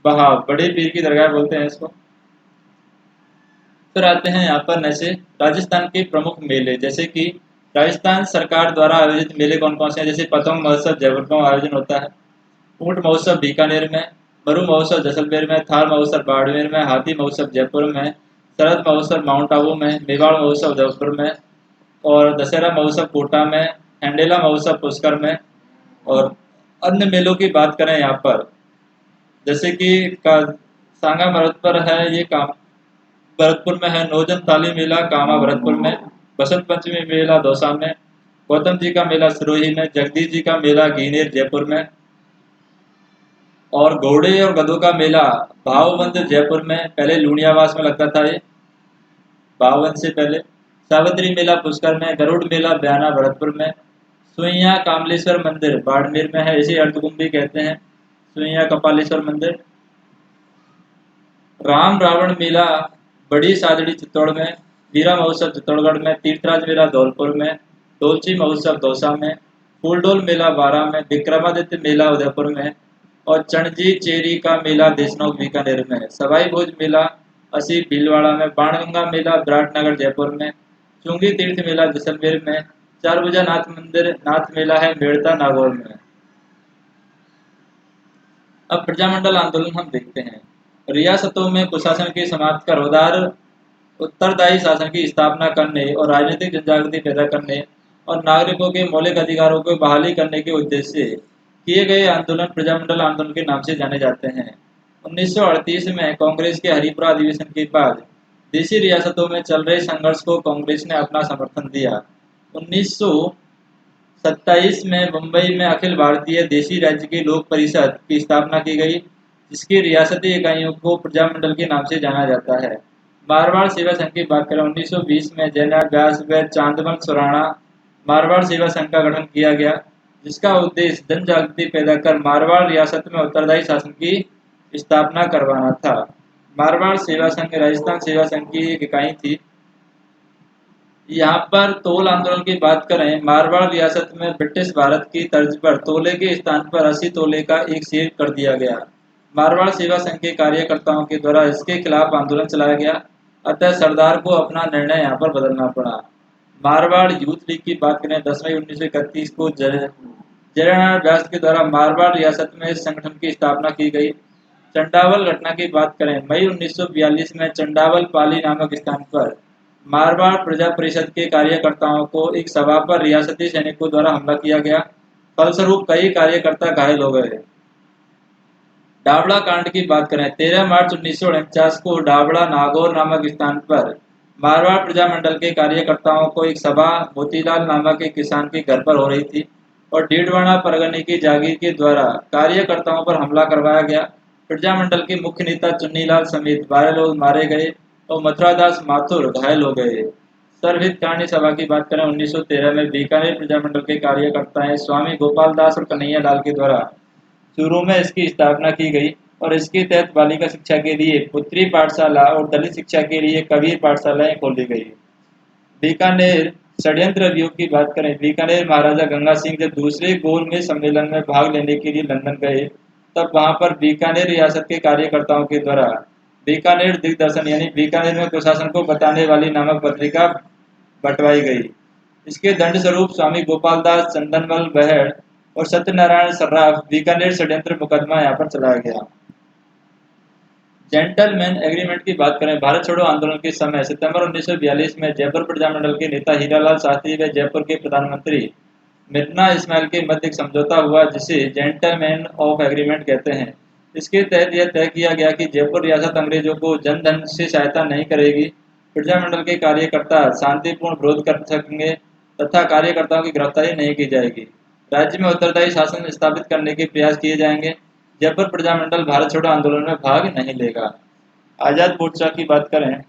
बहाव बड़े पीर की दरगाह बोलते हैं इसको। फिर आते हैं यहाँ पर नशे राजस्थान के प्रमुख मेले, जैसे कि राजस्थान सरकार द्वारा आयोजित मेले कौन कौन से हैं। जैसे पतंग महोत्सव जयपुर में आयोजन होता है। ऊंट महोत्सव बीकानेर में। मरु महोत्सव जैसलमेर में। थार महोत्सव बाड़मेर में। हाथी महोत्सव जयपुर में। शरद महोत्सव माउंट आबू में। मेवाड़ महोत्सव जयपुर में। और दशहरा महोत्सव कोटा में। हैंडेला महोत्सव पुष्कर में। और अन्य मेलों की बात करें यहाँ पर, जैसे कि सांगा भरतपुर है, ये काम भरतपुर में है। नौजन ताली मेला कामा भरतपुर में। बसंत पंचमी मेला दौसा में। गौतम जी का मेला सिरोही में। जगदीश जी का मेला गीनेर जयपुर में। और घोड़े और गधों का मेला भाव मंदिर जयपुर में। पहले लूणियावास में लगता था ये, बावन से पहले। सावित्री मेला पुष्कर में। गरुड़ मेला बयाना भरतपुर में। सुइया कामलेश्वर मंदिर बाड़मेर में है, इसे अर्धकुंभ भी कहते हैं, सुइया कपालेश्वर मंदिर। राम रावण मेला बड़ी सादड़ी चित्तौड़ में। वीरा महोत्सव चित्तौड़गढ़ में। तीर्थराज मेला धौलपुर में। डोलची महोत्सव दौसा में। फूलडोल मेला बारा में। विक्रमादित्य मेला उदयपुर में। और चणजी चेरी का मेला देशनोक बीकानेर में। सवाई भोज मेला असी भीलवाड़ा में। बाणगंगा मेला विराटनगर जयपुर में। चुंगी तीर्थ मेला जैसलमेर में। चारभुजा नाथ मेला है मेड़ता नागौर में। अब प्रजामंडल आंदोलन हम देखते हैं। रियासतों में कुशासन की समाप्त कर उत्तरदायी शासन की स्थापना करने और राजनीतिक जनजागृति पैदा करने और नागरिकों के मौलिक अधिकारों को बहाली करने के उद्देश्य से किए गए आंदोलन प्रजामंडल आंदोलन के नाम से जाने जाते हैं। 1938 में कांग्रेस के हरिपुरा अधिवेशन के बाद देशी रियासतों में चल रहे संघर्ष को कांग्रेस ने अपना समर्थन दिया। 1927 में मुंबई में अखिल भारतीय देशी राज्य की लोक परिषद की स्थापना की गई, जिसकी रियासती इकाइयों को प्रजामंडल के नाम से जाना जाता है। मारवाड़ सेवा संघ की बात करें, 1920 में जयनारायण व्यास व चांदवन सुराणा मारवाड़ सेवा संघ का गठन किया गया, जिसका उद्देश्य जन जागृति पैदा कर मारवाड़ रियासत में उत्तरदायी शासन की स्थापना करवाना था। मारवाड़ सेवा संघ राजस्थान सेवा संघ की एक इकाई थी। यहाँ पर तोल आंदोलन की बात करें, मारवाड़ रियासत में ब्रिटिश भारत की तर्ज पर तोले के स्थान पर 80 तोले का एक सेर कर दिया गया। मारवाड़ सेवा संघ के कार्यकर्ताओं के द्वारा इसके खिलाफ आंदोलन चलाया गया, अतः सरदार को अपना निर्णय यहाँ पर बदलना पड़ा। मारवाड़ यूथ लीग की बात करें, 10 मई 1931 को जयनारायण व्यास के द्वारा मारवाड़ रियासत में इस संगठन की स्थापना की गई। चंडावल घटना की बात करें, मई 1942 में चंडावल पाली नामक स्थान पर मारवाड़ प्रजा परिषद के कार्यकर्ताओं को एक सभा पर रियासती सैनिकों द्वारा हमला किया गया, फलस्वरूप कई कार्यकर्ता घायल हो गए। डाबड़ा कांड की बात करें, 13 मार्च 1949 को डाबड़ा नागौर नामक स्थान पर मारवाड़ प्रजामंडल के कार्यकर्ताओं को एक सभा मोतीलाल नामक एक किसान के घर पर हो रही थी और डीडवाना परगने की जागीर के द्वारा कार्यकर्ताओं पर हमला करवाया गया। प्रजामंडल के मुख्य नेता चुन्नीलाल समेत 12 लोग मारे गए और मथुरादास माथुर घायल हो गए। सर्वहित कहानी सभा की बात करें, 1913 में बीकानेर प्रजामंडल के कार्यकर्ता स्वामी गोपाल दास और कन्हैया लाल के द्वारा शुरू में इसकी स्थापना की गई और इसके तहत बालिका शिक्षा के लिए पुत्री पाठशाला और दलित शिक्षा के लिए कबीर पाठशालाएं खोली गई। बीकानेर षड्यंत्र अभियोग की बात करें, बीकानेर महाराजा गंगा सिंह जब दूसरे गोल में सम्मेलन में भाग लेने के लिए लंदन गए, तब वहां पर बीकानेर रियासत के कार्यकर्ताओं के द्वारा बीकानेर दिग्दर्शन यानी बीकानेर में प्रशासन को बताने वाली नामक पत्रिका बंटवाई गई। इसके दंड स्वरूप स्वामी गोपाल दास, चंदनमल बहड़ और सत्यनारायण सर्राफ बीकानेर षड्यंत्र मुकदमा यहाँ पर चलाया गया। जेंटलमैन एग्रीमेंट की बात करें, भारत छोड़ो आंदोलन के समय सितंबर 1942 में जयपुर प्रजामंडल के नेता हीरालाल शास्त्री व जयपुर के प्रधानमंत्री मिर्ना इस्माइल के मध्य एक समझौता हुआ जिसे जेंटलमैन ऑफ एग्रीमेंट कहते हैं। इसके तहत यह तय किया गया कि जयपुर रियासत अंग्रेजों को जनधन से सहायता नहीं करेगी, प्रजामंडल के कार्यकर्ता शांतिपूर्ण विरोध कर सकेंगे तथा कार्यकर्ताओं की गिरफ्तारी नहीं की जाएगी। राज्य में उत्तरदायी शासन स्थापित करने के प्रयास किए जाएंगे। जयपुर प्रजामंडल भारत छोड़ो आंदोलन में भाग नहीं लेगा। आजाद मोर्चा की बात करें,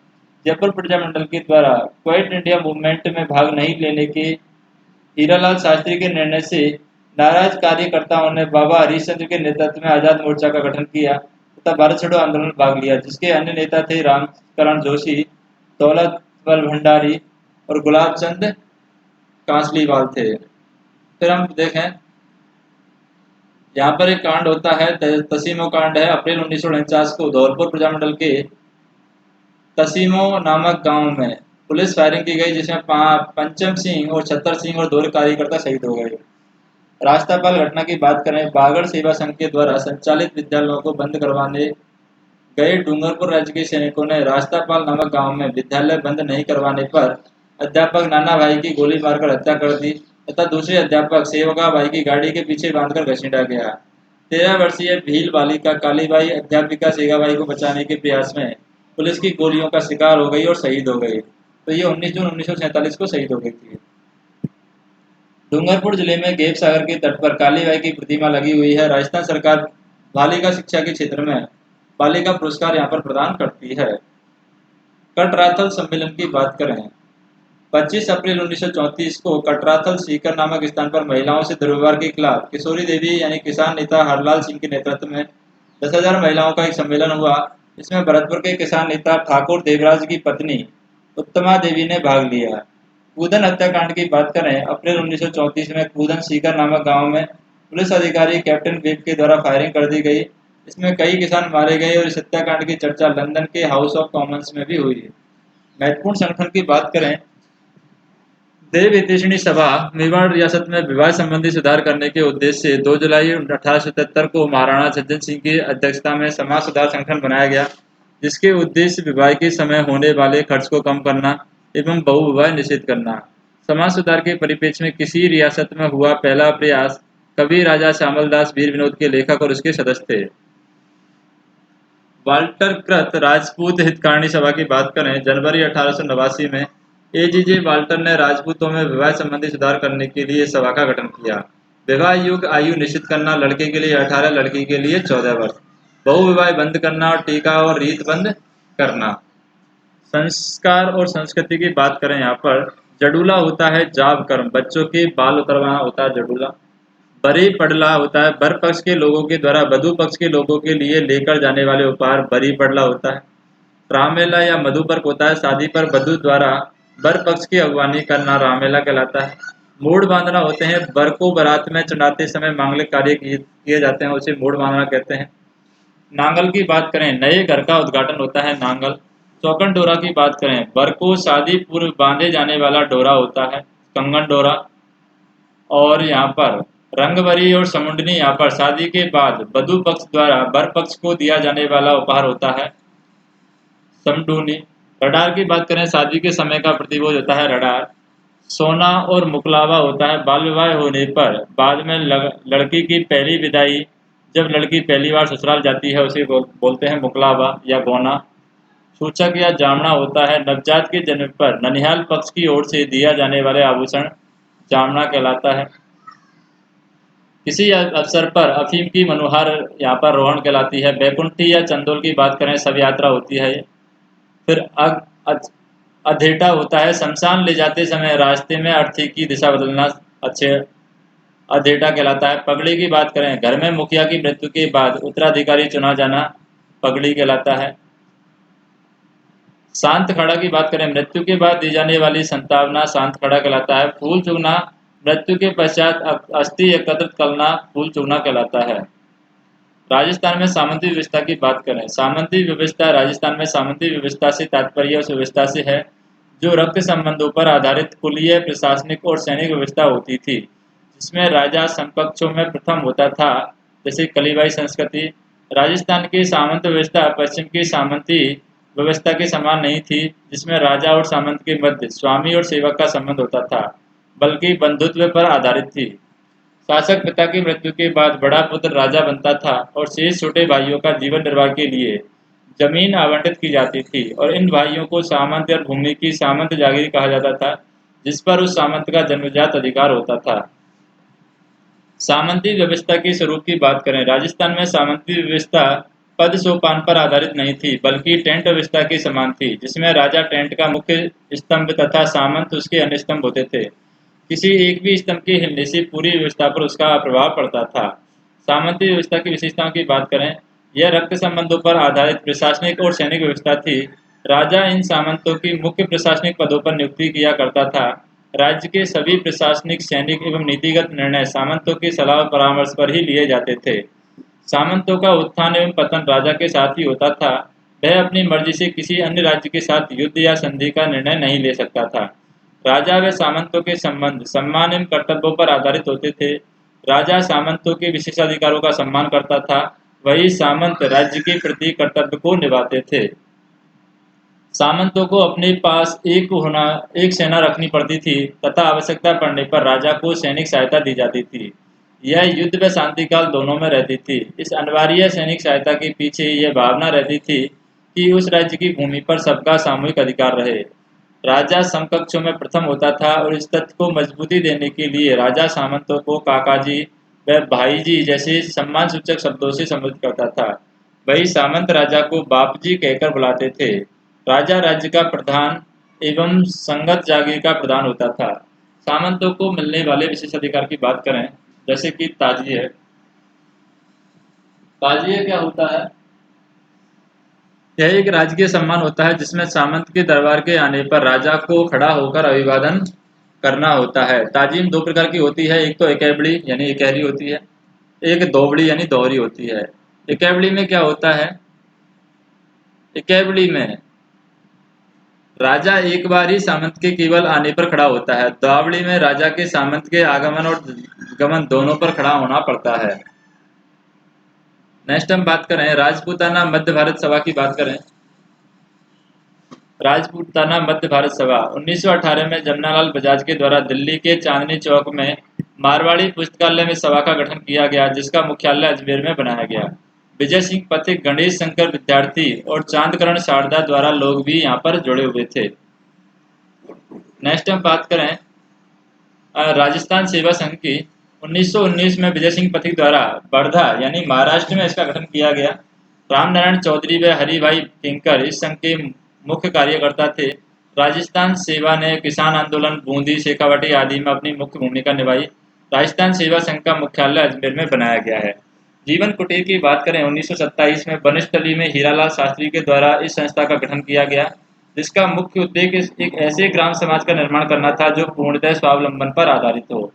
जयपुर प्रजामंडल के द्वारा क्वाइट इंडिया मूवमेंट में भाग नहीं लेने के हीरालाल शास्त्री के निर्णय से नाराज कार्यकर्ताओं ने बाबा हरीशचंद्र के नेतृत्व में आजाद मोर्चा का गठन किया तथा भारत छोड़ो आंदोलन में भाग लिया, जिसके अन्य नेता थे रामकरण जोशी, दौलत बल भंडारी और गुलाब चंद कांसलीवाल थे। फिर हम देखें, यहाँ पर एक कांड होता है, तसीमो कांड है। अप्रैल 1949 को धौलपुर प्रजामंडल के तसीमो नामक गांव में पुलिस फायरिंग की गई, जिसमें पंचम सिंह और छत्तर सिंह और 2 कार्यकर्ता शहीद हो गए। राष्ट्रपाल घटना की बात करें, बागड़ सेवा संघ के द्वारा संचालित विद्यालयों को बंद करवाने गए डूंगरपुर राज्य के सैनिकों ने राष्ट्रपाल नामक गांव में विद्यालय बंद नहीं करवाने पर अध्यापक नाना भाई की गोली मारकर हत्या कर दी तथा दूसरे अध्यापक सेवका भाई की गाड़ी के पीछे बांधकर घसीटा गया। 13 वर्षीय भील बालिका कालीबाई अध्यापिका सेगाबाई को बचाने के प्रयास में पुलिस की गोलियों का शिकार हो गई और शहीद हो गई। तो ये 19 जून 1947 को शहीद हो गई थी। डूंगरपुर जिले में गेप सागर के तट पर कालीबाई की प्रतिमा लगी हुई है। राजस्थान सरकार बालिका शिक्षा के क्षेत्र में बालिका पुरस्कार यहाँ पर प्रदान करती है। कटराथल सम्मेलन की बात करें, 25 अप्रैल 1934 को कटराथल सीकर नामक स्थान पर महिलाओं से दुर्व्यवहार के खिलाफ किशोरी देवी यानी किसान नेता हरलाल सिंह के नेतृत्व में 10,000 महिलाओं का एक सम्मेलन हुआ। इसमें भरतपुर के किसान नेता ठाकुर देवराज की पत्नी उत्तमा देवी ने भाग लिया। कूदन हत्याकांड की बात करें, अप्रैल 1934 में कूदन सीकर नामक गांव में पुलिस अधिकारी कैप्टन वेब के द्वारा फायरिंग कर दी गई। इसमें कई किसान मारे गए और इस हत्याकांड की चर्चा लंदन के हाउस ऑफ कॉमन्स में भी हुई। महत्वपूर्ण संगठन की बात करें, देव हितैषणी सभा मेवाड़ रियासत में विवाह संबंधी सुधार करने के उद्देश्य से 2 जुलाई 1877 को महाराणा सज्जन सिंह की अध्यक्षता में समाज सुधार संगठन बनाया गया, जिसके उद्देश्य विवाह के समय होने वाले खर्च को कम करना एवं बहुविवाह निषेध करना। समाज सुधार के परिप्रेक्ष्य में किसी रियासत में हुआ पहला प्रयास कवि राजा श्यामल दास वीर विनोद के लेखक और उसके सदस्य थे। वाल्टर कृत राजपूत हितकारिणी सभा की बात करें, जनवरी 1889 में एजीजे वाल्टर ने राजपूतों में विवाह संबंधी सुधार करने के लिए सभा का गठन किया। विवाह योग्य आयु निश्चित करना, लड़के के लिए 18, लड़की के लिए 14 वर्ष, बहुविवाह बंद करना और टीका और रीत बंद करना। संस्कार और संस्कृति की बात करें, यहाँ पर जडूला होता है जाब कर्म, बच्चों के बाल उतरवाना होता है जडूला। बरी पड़ला होता है बर पक्ष के लोगों के द्वारा वधु पक्ष के लोगों के लिए लेकर जाने वाले उपहार बरी पड़ला होता है। रामेला या मधुपर्क होता है शादी पर वधु द्वारा बर पक्ष की अगवानी करना रामेला कहलाता है। मोड़ बांधना होते हैं बर को बारात में चढ़ाते समय मांगलिक कार्य किए जाते हैं, उसे मोड़ बांधना कहते हैं। नांगल की बात करें, नए घर का उद्घाटन होता है नांगल। चौकन डोरा की बात करें, बर को शादी पूर्व बांधे जाने वाला डोरा होता है कंगन डोरा। और यहाँ पर रंगभरी और समुंडनी यहाँ पर शादी के बाद वधु पक्ष द्वारा बर पक्ष को दिया जाने वाला उपहार होता है समडूनी। रडार की बात करें, शादी के समय का प्रतिभोज होता है रडार। सोना और मुकलावा होता है बाल विवाह होने पर बाद में लड़की की पहली विदाई, जब लड़की पहली बार ससुराल जाती है उसे बोलते हैं मुकलावा या गोना। सूचक या जामना होता है नवजात के जन्म पर ननिहाल पक्ष की ओर से दिया जाने वाले आभूषण जामना कहलाता है। किसी अवसर पर अफीम की मनोहार यहाँ पर रोहन कहलाती है। बैकुंठी या चंदोल की बात करें, शव यात्रा होती है। फिर अधेटा होता है शमशान ले जाते समय रास्ते में अर्थी की दिशा बदलना, अच्छे अधेटा कहलाता है। पगड़ी की बात करें, घर में मुखिया की मृत्यु के बाद उत्तराधिकारी चुना जाना पगड़ी कहलाता है। शांत खड़ा की बात करें, मृत्यु के बाद दी जाने वाली संतावना शांत खड़ा कहलाता है। फूल चूगना, मृत्यु के पश्चात अस्थि एकत्रित करना फूल चूगना कहलाता है। राजस्थान में सामंती व्यवस्था की बात करें, सामंती व्यवस्था राजस्थान में सामंती व्यवस्था से तात्पर्य उस व्यवस्था से है जो रक्त संबंधों पर आधारित कुलीय, प्रशासनिक और सैनिक व्यवस्था होती थी, जिसमें राजा समकक्षों में प्रथम होता था, जैसे कलीबाई संस्कृति। राजस्थान की सामंत व्यवस्था पश्चिम की सामंती व्यवस्था के समान नहीं थी, जिसमें राजा और सामंत के मध्य स्वामी और सेवक का संबंध होता था, बल्कि बंधुत्व पर आधारित थी। शासक पिता की मृत्यु के बाद बड़ा पुत्र राजा बनता था और शेष छोटे भाइयों का जीवन निर्वाह के लिए जमीन आवंटित की जाती थी, और इन भाइयों को सामंत और भूमि की सामंत जागीर कहा जाता था, जिस पर उस सामंत का जन्मजात अधिकार होता था। सामंती व्यवस्था के स्वरूप की बात करें, राजस्थान में सामंती व्यवस्था पद सोपान पर आधारित नहीं थी, बल्कि टेंट व्यवस्था के समान थी, जिसमें राजा टेंट का मुख्य स्तंभ तथा सामंत उसके अन्य स्तंभ होते थे। किसी एक भी स्तंभ के हिलने से पूरी व्यवस्था पर उसका प्रभाव पड़ता था। सामंती व्यवस्था की विशेषताओं की बात करें, यह रक्त संबंधों पर आधारित प्रशासनिक और सैनिक व्यवस्था थी। राजा इन सामंतों की मुख्य प्रशासनिक पदों पर नियुक्ति किया करता था। राज्य के सभी प्रशासनिक, सैनिक एवं नीतिगत निर्णय सामंतों की सलाह और परामर्श पर ही लिए जाते थे। सामंतों का उत्थान एवं पतन राजा के साथ ही होता था। वह अपनी मर्जी से किसी अन्य राज्य के साथ युद्ध या संधि का निर्णय नहीं ले सकता था। राजा व सामंतों के संबंध सम्मान एवं कर्तव्यों पर आधारित होते थे। राजा सामंतों के विशेषाधिकारों का सम्मान करता था, वही सामंत राज्य के प्रति कर्तव्य को निभाते थे। सामंतों को अपने पास एक सेना रखनी पड़ती थी तथा आवश्यकता पड़ने पर राजा को सैनिक सहायता दी जाती थी। यह युद्ध व शांति काल दोनों में रहती थी। इस अनिवार्य सैनिक सहायता के पीछे यह भावना रहती थी कि उस राज्य की भूमि पर सबका सामूहिक अधिकार रहे। राजा समकक्षों में प्रथम होता था और इस तथ्य को मजबूती देने के लिए राजा सामंतों को काकाजी व भाईजी जैसे सम्मान सूचक शब्दों से संबोधित करता था। वही सामंत राजा को बापजी कहकर बुलाते थे। राजा राज्य का प्रधान एवं संगत जागीर का प्रधान होता था। सामंतों को मिलने वाले विशेष अधिकार की बात करें, जैसे कि ताजिए। ताजिए क्या होता है? यह एक राजकीय सम्मान होता है जिसमें सामंत के दरबार के आने पर राजा को खड़ा होकर अभिवादन करना होता है। ताजीम दो प्रकार की होती है, एक तो एकेबड़ी यानी इकहरी होती है, एक दोबड़ी यानी दोहरी होती है। इकहबड़ी में क्या होता है? इकहबड़ी में राजा एक बार ही सामंत के केवल आने पर खड़ा होता है। दावड़ी में राजा के सामंत के आगमन और गमन दोनों पर खड़ा होना पड़ता है। नेक्स्ट हम बात करें राजपूताना मध्य भारत सभा की बात करें। राजपूताना मध्य भारत सभा 1918 में जमनालाल बजाज के द्वारा दिल्ली के चांदनी चौक में मारवाड़ी पुस्तकालय में सभा का गठन किया गया, जिसका मुख्यालय अजमेर में बनाया गया। विजय सिंह पथिक, गणेश शंकर विद्यार्थी और चांदकरण शारदा द्वारा लोग भी यहाँ पर जुड़े हुए थे। नेक्स्ट हम बात करें राजस्थान सेवा संघ की। 1919 में विजय सिंह पथिक द्वारा वर्धा यानी महाराष्ट्र में इसका गठन किया गया। रामनारायण चौधरी व हरिभाई किंकर इस संघ के मुख्य कार्यकर्ता थे। राजस्थान सेवा ने किसान आंदोलन, बूंदी, शेखावाटी आदि में अपनी मुख्य भूमिका निभाई। राजस्थान सेवा संघ का मुख्यालय अजमेर में बनाया गया है। जीवन कुटीर की बात करें, 1927 में बनस्थली में हीरालाल शास्त्री के द्वारा इस संस्था का गठन किया गया, जिसका मुख्य उद्देश्य एक ऐसे ग्राम समाज का निर्माण करना था जो पूर्णतः स्वावलंबन पर आधारित हो।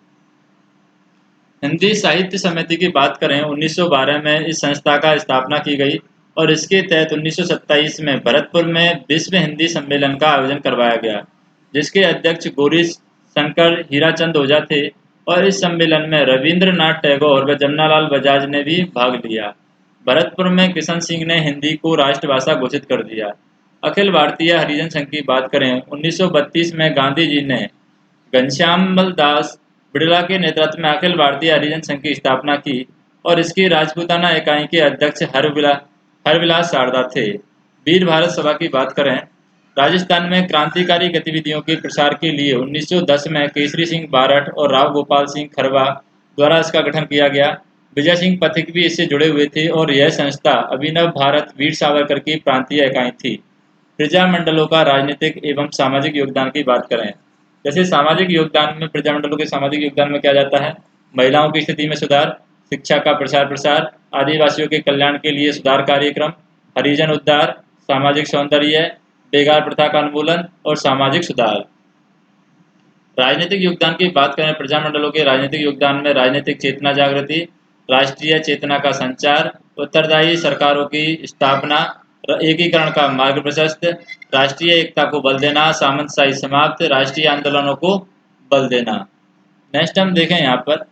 हिंदी साहित्य समिति की बात करें, 1912 में इस संस्था का स्थापना की गई और इसके तहत 1927 में भरतपुर में विश्व हिंदी सम्मेलन का आयोजन करवाया गया, जिसके अध्यक्ष गौरी शंकर हीराचंद ओझा थे। और इस सम्मेलन में रविंद्रनाथ टैगोर व जमनालाल बजाज ने भी भाग लिया। भरतपुर में किशन सिंह ने हिंदी को राष्ट्रभाषा घोषित कर दिया। अखिल भारतीय हरिजन संघ की बात करें, 1932 में गांधी जी ने घनश्यामल दास बिड़ला के नेतृत्व में अखिल भारतीय हरिजन संघ की स्थापना की और इसकी राजपूताना इकाई के अध्यक्ष हरविलास शारदा थे। वीर भारत सभा की बात करें, राजस्थान में क्रांतिकारी गतिविधियों के प्रसार के लिए 1910 में केसरी सिंह बारठ और राव गोपाल सिंह खरवा द्वारा इसका गठन किया गया। विजय सिंह पथिक भी इससे जुड़े हुए थे और यह संस्था अभिनव भारत वीर सावरकर की प्रांतीय इकाई थी। प्रजामंडलों का राजनीतिक एवं सामाजिक योगदान की बात करें, जैसे सामाजिक योगदान में प्रजामंडलों के सामाजिक योगदान में क्या जाता है? महिलाओं की स्थिति में सुधार, शिक्षा का प्रसार प्रसार, आदिवासियों के कल्याण के लिए सुधार कार्यक्रम, हरिजन उद्धार, सामाजिक सौंदर्य, बेगार प्रथा का उन्मूलन और सामाजिक सुधार। राजनीतिक योगदान की बात करें, प्रजामंडलों के राजनीतिक योगदान में राजनीतिक चेतना जागृति, राष्ट्रीय चेतना का संचार, उत्तरदायी सरकारों की स्थापना, एकीकरण का मार्ग प्रशस्त, राष्ट्रीय एकता को बल देना, सामंतशाही समाप्त, राष्ट्रीय आंदोलनों को बल देना। नेक्स्ट हम देखें यहाँ पर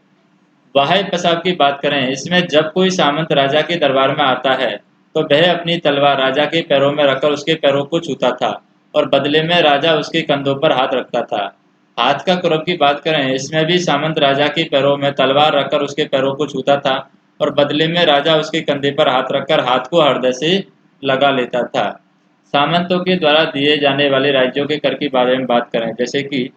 वाहे पसाब की बात करें, इसमें जब कोई सामंत राजा के दरबार में आता है तो वह अपनी तलवार राजा के पैरों में रखकर उसके पैरों को छूता था और बदले में राजा उसके कंधों पर हाथ रखता था। हाथ का कुरब की बात करें, इसमें भी सामंत राजा के पैरों में तलवार रखकर उसके पैरों को छूता था और बदले में राजा उसके कंधे पर हाथ रखकर हाथ को हृदय से लगा लेता था। सामंतों के द्वारा दिए जाने वाले राज्यों के कर के बारे में बात करें, जैसे कि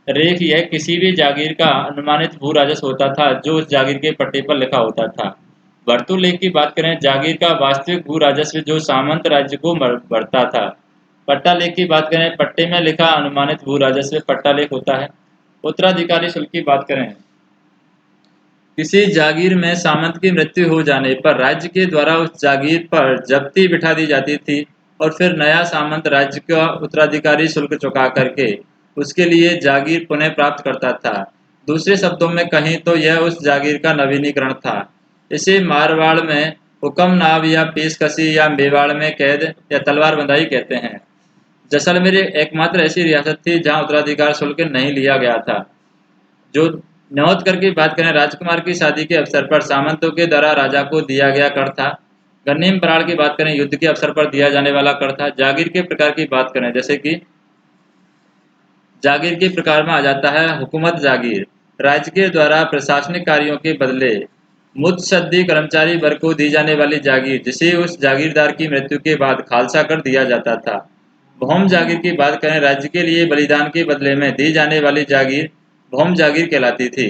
रेख यह किसी भी जागीर का अनुमानित भू राजस्व होता था जो उस जागीर के पट्टे पर लिखा होता था। भर्तु लेख की बात करें, जागीर का वास्तविक भू राजस्व जो सामंत राज्य को बढ़ता था। पट्टा लेख की बात करें, पट्टे में लिखा अनुमानित भू राजस्व पट्टा लेख होता है। उत्तराधिकारी शुल्क की बात करें, किसी जागीर में सामंत की मृत्यु हो जाने पर राज्य के द्वारा उस जागीर पर जब्ती बिठा दी जाती थी और फिर नया सामंत राज्य का उत्तराधिकारी शुल्क चुका करके उसके लिए जागीर पुनः प्राप्त करता था। दूसरे शब्दों में कहें तो यह उस जागीर का नवीनीकरण था। इसे मारवाड़ में हुक्मनाम या पेशकशी या मेवाड़ में कैद या तलवार बंधाई कहते हैं। जैसलमेर एकमात्र ऐसी रियासत थी जहां उत्तराधिकार शुल्क नहीं लिया गया था। जो न्यौत कर की बात करें, राजकुमार की शादी के अवसर पर सामंतों के द्वारा राजा को दिया गया कर था। गन्नीम पराड़ की बात करें, युद्ध के अवसर पर दिया जाने वाला कर था। जागीर के प्रकार की बात करें, जैसे कि जागीर के प्रकार में आ जाता है हुकूमत जागीर, राज्य के द्वारा प्रशासनिक कार्यों के बदले मुत्सद्दी कर्मचारी वर्ग को दी जाने वाली जागीर जिसे उस जागीरदार की मृत्यु के बाद खालसा कर दिया जाता था। भौम जागीर की बात करें, राज्य के लिए बलिदान के बदले में दी जाने वाली जागीर भौम जागीर कहलाती थी।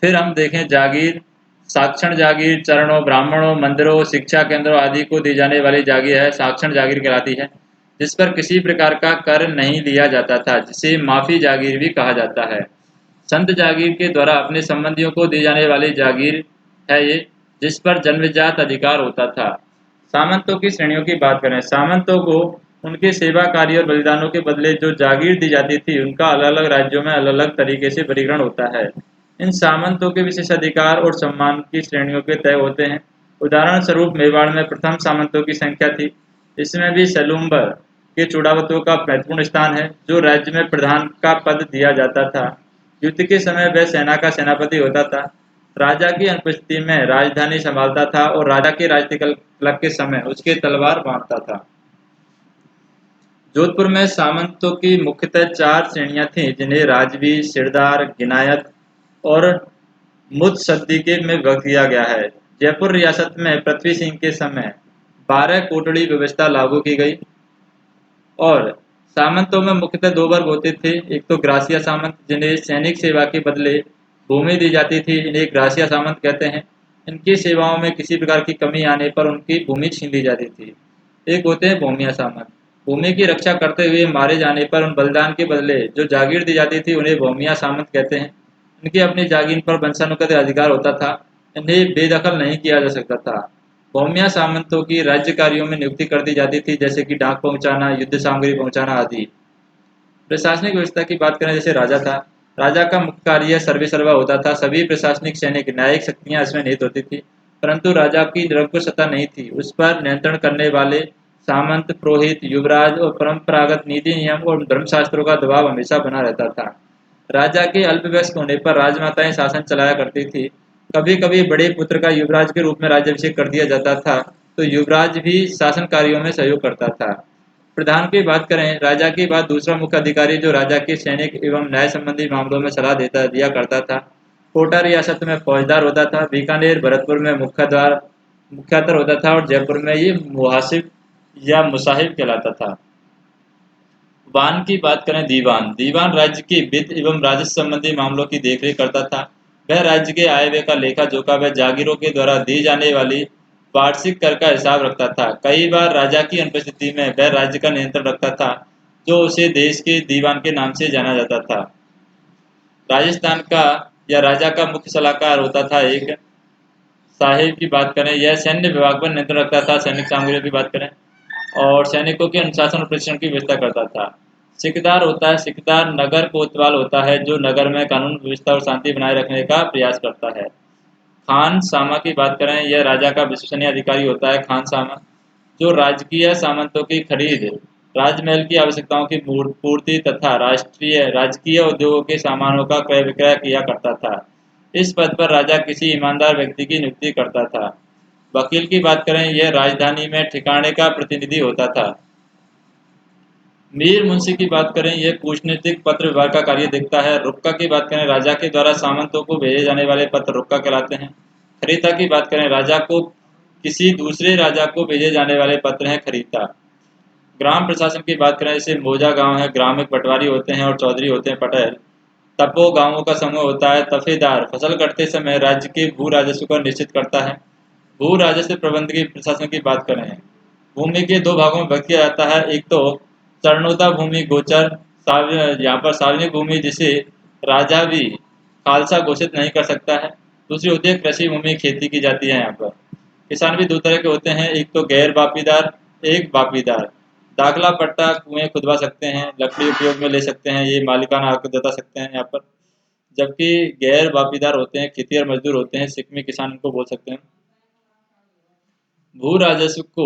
फिर हम देखें जागीर, साक्षण जागीर चरणों, ब्राह्मणों, मंदिरों, शिक्षा केंद्रों आदि को दी जाने वाली जागीर है साक्षण जागीर कहलाती है, जिस पर किसी प्रकार का कर नहीं लिया जाता था, जिसे माफी जागीर भी कहा जाता है। संत जागीर के द्वारा अपने संबंधियों को दी जाने वाली जागीर है ये, जिस पर जन्मजात अधिकार होता था। सामंतों की श्रेणियों की बात करें, सामंतों को उनके सेवा कार्य और बलिदानों के बदले जो जागीर दी जाती थी उनका अलग अलग राज्यों में अलग अलग तरीके से वर्गीकरण होता है। इन सामंतों के विशेष अधिकार और सम्मान की श्रेणियों के तय होते हैं। उदाहरण स्वरूप मेवाड़ में प्रथम सामंतों की संख्या थी। इसमें भी सलूम्बर के चूड़ावतों का महत्वपूर्ण स्थान है, जो राज्य में प्रधान का पद दिया जाता था। युद्ध के समय वह सेना का सेनापति होता था। राजा की अनुपस्थिति में राजधानी संभालता था और राजा के राजतिलक के समय उसके तलवार बांधता था। जोधपुर में सामंतों की मुख्यतः 4 श्रेणियां थीं, जिन्हें राजवी, सिरदार, गिनायत और मुत्सद्दी के में विभक्त किया गया है। जयपुर रियासत में पृथ्वी सिंह के समय 12 कोटड़ी व्यवस्था लागू की गई और सामंतों में मुख्यतः 2 वर्ग होते थे। एक तो ग्रासिया सामंत, जिन्हें सैनिक सेवा के बदले भूमि दी जाती थी, इन्हें ग्रासिया सामंत कहते हैं। इनकी सेवाओं में किसी प्रकार की कमी आने पर उनकी भूमि छीन ली जाती थी। एक होते हैं भूमिया सामंत, भूमि की रक्षा करते हुए मारे जाने पर उन बलिदान के बदले जो जागीर दी जाती थी उन्हें भूमिया सामंत कहते हैं। इनके अपनी जागीर पर वंशानुगत अधिकार होता था, इन्हें बेदखल नहीं किया जा सकता था। भौमिया सामंतों की राज्य कार्यों में नियुक्ति कर दी जाती थी, जैसे कि डाक पहुंचाना, युद्ध सामग्री पहुंचाना आदि। प्रशासनिक व्यवस्था की बात करें, जैसे राजा था, राजा का मुख्य कार्य सर्वे सर्वा होता था। सभी प्रशासनिक, सैनिक, न्यायिक शक्तियां इसमें निहित होती थी, परंतु राजा की निरंकुश सत्ता नहीं थी। उस पर नियंत्रण करने वाले सामंत, पुरोहित, युवराज और परंपरागत नीति नियम और धर्मशास्त्रों का दबाव हमेशा बना रहता था। राजा के अल्पवयस्क होने पर राजमाताएं शासन चलाया करती थी। कभी कभी बड़े पुत्र का युवराज के रूप में राज्याभिषेक कर दिया जाता था, तो युवराज भी शासन कार्यों में सहयोग करता था। प्रधान की बात करें, राजा के बाद दूसरा मुख्य अधिकारी जो राजा के सैनिक एवं न्याय संबंधी मामलों में सलाह दिया करता था। कोटा रियासत में फौजदार होता था। बीकानेर, भरतपुर में मुख्यातर होता था और जयपुर में ये मुहासिब या मुसाहिब कहलाता था। वान की बात करें, दीवान, दीवान राज्य के वित्त एवं राजस्व संबंधी मामलों की देखरेख करता था। वह राज्य के आय व्यय का लेखा जोखा व जागीरों के द्वारा दी जाने वाली वार्षिक कर का हिसाब रखता था। कई बार राजा की अनुपस्थिति में वह राज्य का नियंत्रण रखता था, जो उसे देश के दीवान के नाम से जाना जाता था। राजस्थान का या राजा का मुख्य सलाहकार होता था एक साहिब की बात करें, यह सैन्य विभाग पर नियंत्रण रखता था। सैनिक सामग्रियों की बात करें, और सैनिकों के अनुशासन और प्रशिक्षण की व्यवस्था करता था। सिकदार होता है, सिकदार नगर कोतवाल होता है जो नगर में कानून व्यवस्था और शांति बनाए रखने का प्रयास करता है। खान सामा की बात करें, यह राजा का विश्वसनीय अधिकारी होता है। खान सामा जो राजकीय सामंतों की खरीद, राजमहल की आवश्यकताओं की पूर्ति तथा राष्ट्रीय राजकीय उद्योगों के सामानों का क्रय विक्रय किया करता था। इस पद पर राजा किसी ईमानदार व्यक्ति की नियुक्ति करता था। वकील की बात करें, यह राजधानी में ठिकाने का प्रतिनिधि होता था। मीर मुंशी की बात करें, यह कूटनीतिक पत्र व्यवहार का कार्य देखता है। रुक्का की बात करें, राजा के द्वारा सामंतों को भेजे जाने वाले पत्र रुक्का कहलाते हैं। खरीता की बात करें, राजा को किसी दूसरे राजा को भेजे जाने वाले पत्र हैं खरीता। ग्राम प्रशासन की बात करें, जैसे मोजा गांव है, ग्राम में पटवारी होते हैं और चौधरी होते हैं पटेल। तपो गांवों का समूह होता है। तफेदार फसल कटते समय राज्य के भू राजस्व को निश्चित करता है। भू राजस्व प्रबंध की प्रशासन की बात करें, भूमि के दो भागों में व्यक्त किया जाता है। एक तो चरणोदा भूमि गोचर, यहाँ पर सार्वजनिक भूमि जिसे राजा भी खालसा घोषित नहीं कर सकता है। दूसरी होती है कृषि भूमि, खेती की जाती है। यहाँ पर किसान भी दो तरह के होते हैं, एक तो गैर बापीदार, एक बापीदार। दाखला पट्टा कुएं खुदवा सकते हैं, लकड़ी उपयोग में ले सकते हैं, ये मालिकाना हक जता सकते हैं यहाँ पर। जबकि गैर बापीदार होते हैं, खेतिहर मजदूर होते हैं, सिकमी किसान उनको बोल सकते हैं। भू राजस्व को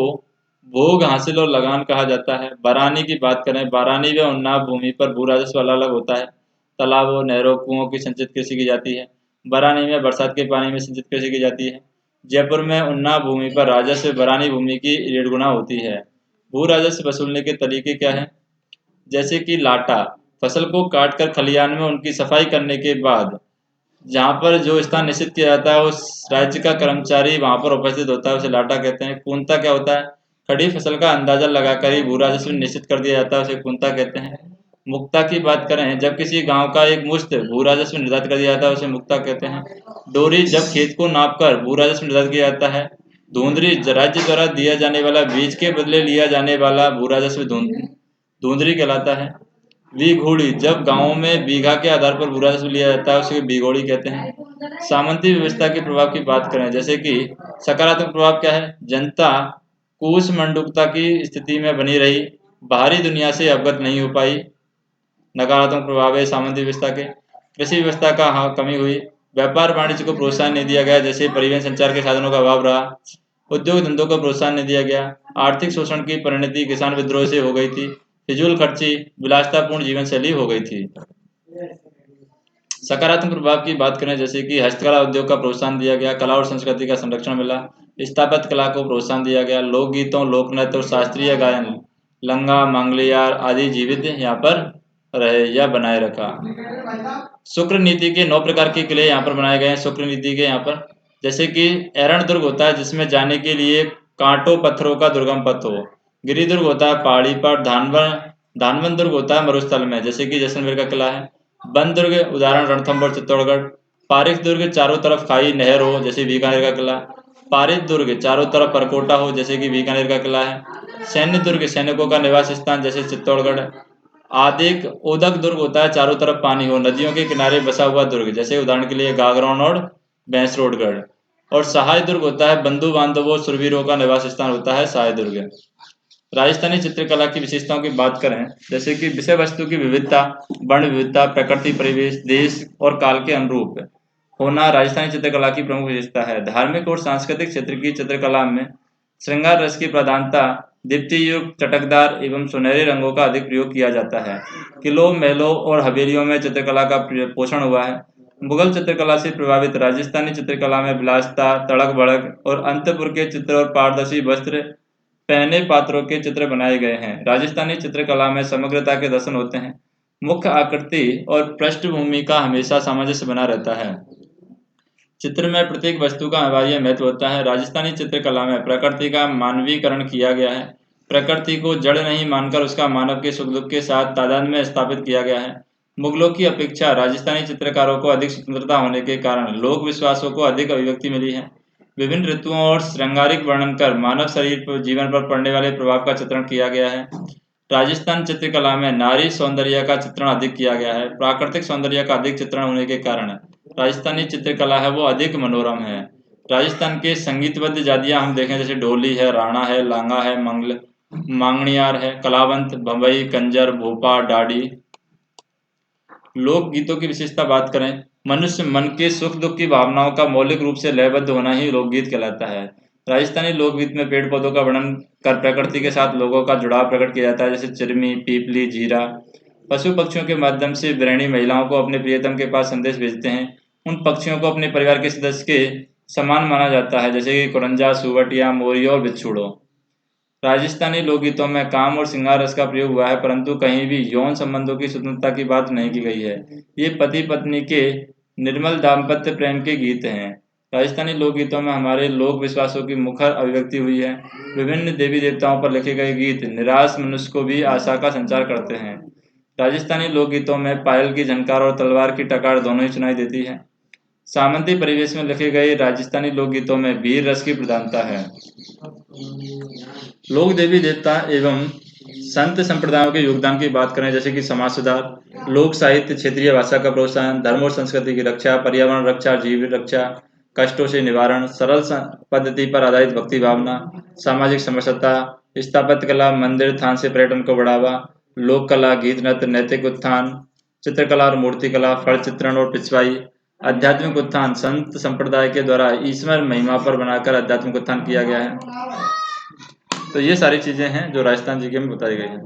भोग हासिल और लगान कहा जाता है। बारानी की बात करें, बारानी व उन्नाव भूमि पर भू राजस्व अलग अलग होता है। तालाबों, नहरों, कुओं की संचित कृषि की जाती है। बारानी में बरसात के पानी में संचित कृषि की जाती है। जयपुर में उन्नाव भूमि पर राजस्व बारानी भूमि की 1.5 गुना होती है। भू राजस्व वसूलने के तरीके क्या हैं? जैसे कि लाटा, फसल को काटकर खलिहान में उनकी सफाई करने के बाद जहाँ पर जो स्थान निश्चित किया जाता है उस राज्य का कर्मचारी वहाँ पर उपस्थित होता है, उसे लाटा कहते हैं। कुंता क्या होता है? खड़ी फसल का अंदाजा लगाकर ही भू राजस्व निश्चित कर दिया जाता है, उसे कुंता कहते हैं। मुक्ता की बात करें, जब किसी गांव का एक मुश्त भू राजस्व निर्धारित कर दिया जाता है, उसे मुक्ता कहते हैं। डोरी, जब खेत को नापकर भू राजस्व निर्धारित किया जाता है। धुंधरी, राज्य द्वारा दिया जाने वाला बीज के बदले लिया जाने वाला भू राजस्व धुंधरी कहलाता है। बीघोड़ी, जब गांवों में बीघा के आधार पर भू राजस्व लिया जाता है, उसे बीघोड़ी कहते हैं। सामंती व्यवस्था के प्रभाव की बात करें, जैसे कि सकारात्मक प्रभाव क्या है? जनता कूसमंडूकता की स्थिति में बनी रही, बाहरी दुनिया से अवगत नहीं हो पाई। नकारात्मक प्रभाव है सामंती व्यवस्था के। कृषि व्यवस्था का कमी हुई, व्यापार वाणिज्य को प्रोत्साहन नहीं दिया गया, जैसे परिवहन संचार के साधनों का अभाव रहा। उद्योग धंधों को प्रोत्साहन नहीं दिया गया। आर्थिक शोषण की परिणति किसान विद्रोह से हो गई थी। फिजूल खर्ची, विलासतापूर्ण जीवन शैली हो गई थी। सकारात्मक प्रभाव की बात करें, जैसे कि हस्तकला उद्योग का प्रोत्साहन दिया गया, कला और संस्कृति का संरक्षण मिला, स्थापत्य कला को प्रोत्साहन दिया गया, लोकगीतों, लोकनृत्य और शास्त्रीय गायन, लंगा, मंगलियार आदि जीवित यहाँ पर रहे या बनाए रखा। शुक्र नीति के 9 प्रकार के किले यहाँ पर बनाए गए हैं। शुक्र नीति के यहाँ पर जैसे कि एरण दुर्ग होता है जिसमें जाने के लिए कांटों पत्थरों का दुर्गम पथ हो। गिरी दुर्ग होता है पहाड़ी पर। धानवन दुर्ग होता है मरुस्थल में, जैसे कि जैसलमेर का किला है। वन दुर्ग उदाहरण रणथंभौर चित्तौड़गढ़। पारिक दुर्ग चारों तरफ खाई नहर हो, जैसे बीकानेर का किला। पारित दुर्ग चारों तरफ परकोटा हो, जैसे कि बीकानेर का किला है। सैन्य दुर्ग सैनिकों का निवास स्थान, जैसे चित्तौड़गढ़। आदिक उदक दुर्ग होता है चारों तरफ पानी हो, नदियों के किनारे बसा हुआ दुर्ग, जैसे उदाहरण के लिए गागरौन और भैंसरोडगढ़। और सहाय दुर्ग होता है बंधु बांधवों शूरवीरों का निवास स्थान होता है सहाय दुर्ग। राजस्थानी चित्रकला की विशेषताओं की बात करें, जैसे कि विषय वस्तु की विविधता, वर्ण विविधता, प्रकृति परिवेश, देश और काल के अनुरूप होना राजस्थानी चित्रकला की प्रमुख विशेषता है। धार्मिक और सांस्कृतिक क्षेत्र की चित्रकला में श्रृंगार रस की प्रधानता, दीप्ति युक्त, चटकदार एवं सुनहरे रंगों का अधिक प्रयोग किया जाता है। किलों, महलों और हवेलियों में चित्रकला का पोषण हुआ है। मुगल चित्रकला से प्रभावित राजस्थानी चित्रकला में विलासता, तड़क भड़क और अंतपुर के चित्र और पारदर्शी वस्त्र पहने पात्रों के चित्र बनाए गए हैं। राजस्थानी चित्रकला में समग्रता के दर्शन होते हैं। मुख्य आकृति और पृष्ठभूमि का हमेशा सामंजस्य बना रहता है। चित्र में प्रत्येक वस्तु का अनिवार्य महत्व होता है। राजस्थानी चित्रकला में प्रकृति का मानवीकरण किया गया है। प्रकृति को जड़ नहीं मानकर उसका मानव के सुख दुख के साथ तादाद में स्थापित किया गया है। मुगलों की अपेक्षा राजस्थानी चित्रकारों को अधिक स्वतंत्रता होने के कारण लोक विश्वासों को अधिक अभिव्यक्ति मिली है। विभिन्न ऋतुओं और श्रृंगारिक वर्णन कर मानव शरीर पर जीवन पर पड़ने वाले प्रभाव का चित्रण किया गया है। राजस्थान चित्रकला में नारी सौंदर्य का चित्रण अधिक किया गया है। प्राकृतिक सौंदर्य का अधिक चित्रण होने के कारण राजस्थानी चित्रकला है वो अधिक मनोरम है। राजस्थान के संगीतबद्ध जातियां हम देखें, जैसे ढोली है, राणा है, लांगा है, मांगणियार है, कलावंत, बम्बई, कंजर, भोपा, डाडी। लोकगीतों की विशेषता बात करें, मनुष्य मन के सुख दुख की भावनाओं का मौलिक रूप से लयबद्ध होना ही लोकगीत कहलाता है। राजस्थानी लोकगीत में पेड़ पौधों का वर्णन कर प्रकृति के साथ लोगों का जुड़ाव प्रकट किया जाता है, जैसे चिरमी, पीपली, जीरा। पशु पक्षियों के माध्यम से गृहिणी महिलाओं को अपने प्रियतम के पास संदेश भेजते हैं। उन पक्षियों को अपने परिवार के सदस्य के समान माना जाता है, जैसे कि कुरंजा, सुवटिया, मोरिया और बिच्छूड़ों। राजस्थानी लोकगीतों में काम और श्रृंगार रस का प्रयोग हुआ है, परंतु कहीं भी यौन संबंधों की स्वतंत्रता की बात नहीं की गई है। ये पति पत्नी के निर्मल दाम्पत्य प्रेम के गीत हैं। राजस्थानी लोकगीतों में हमारे लोक विश्वासों की मुखर अभिव्यक्ति हुई है। विभिन्न देवी देवताओं पर लिखे गए गीत निराश मनुष्य को भी आशा का संचार करते हैं। राजस्थानी लोकगीतों में पायल की झनकार और तलवार की टकार दोनों ही सुनाई देती है। सामंती परिवेश में लिखे गए राजस्थानी लोकगीतों में वीर रस की प्रधानता है। लोक देवी देवता एवं संत संप्रदायों के योगदान की बात करें, जैसे कि समाज सुधार, लोक साहित्य, क्षेत्रीय भाषा का प्रोत्साहन, धर्म और संस्कृति की रक्षा, पर्यावरण रक्षा, जीव रक्षा, कष्टों से निवारण, सरल पद्धति पर आधारित भक्ति भावना, सामाजिक समरसता, स्थापत्य कला, मंदिर थान से पर्यटन को बढ़ावा, लोक कला, गीत नृत्य, नैतिक उत्थान, चित्रकला और मूर्तिकला, फल चित्रण और पिछवाई, आध्यात्मिक उत्थान, संत संप्रदाय के द्वारा ईश्वर महिमा पर बनाकर आध्यात्मिक उत्थान किया गया है। तो ये सारी चीजें हैं जो राजस्थान जी के में बताई गई हैं।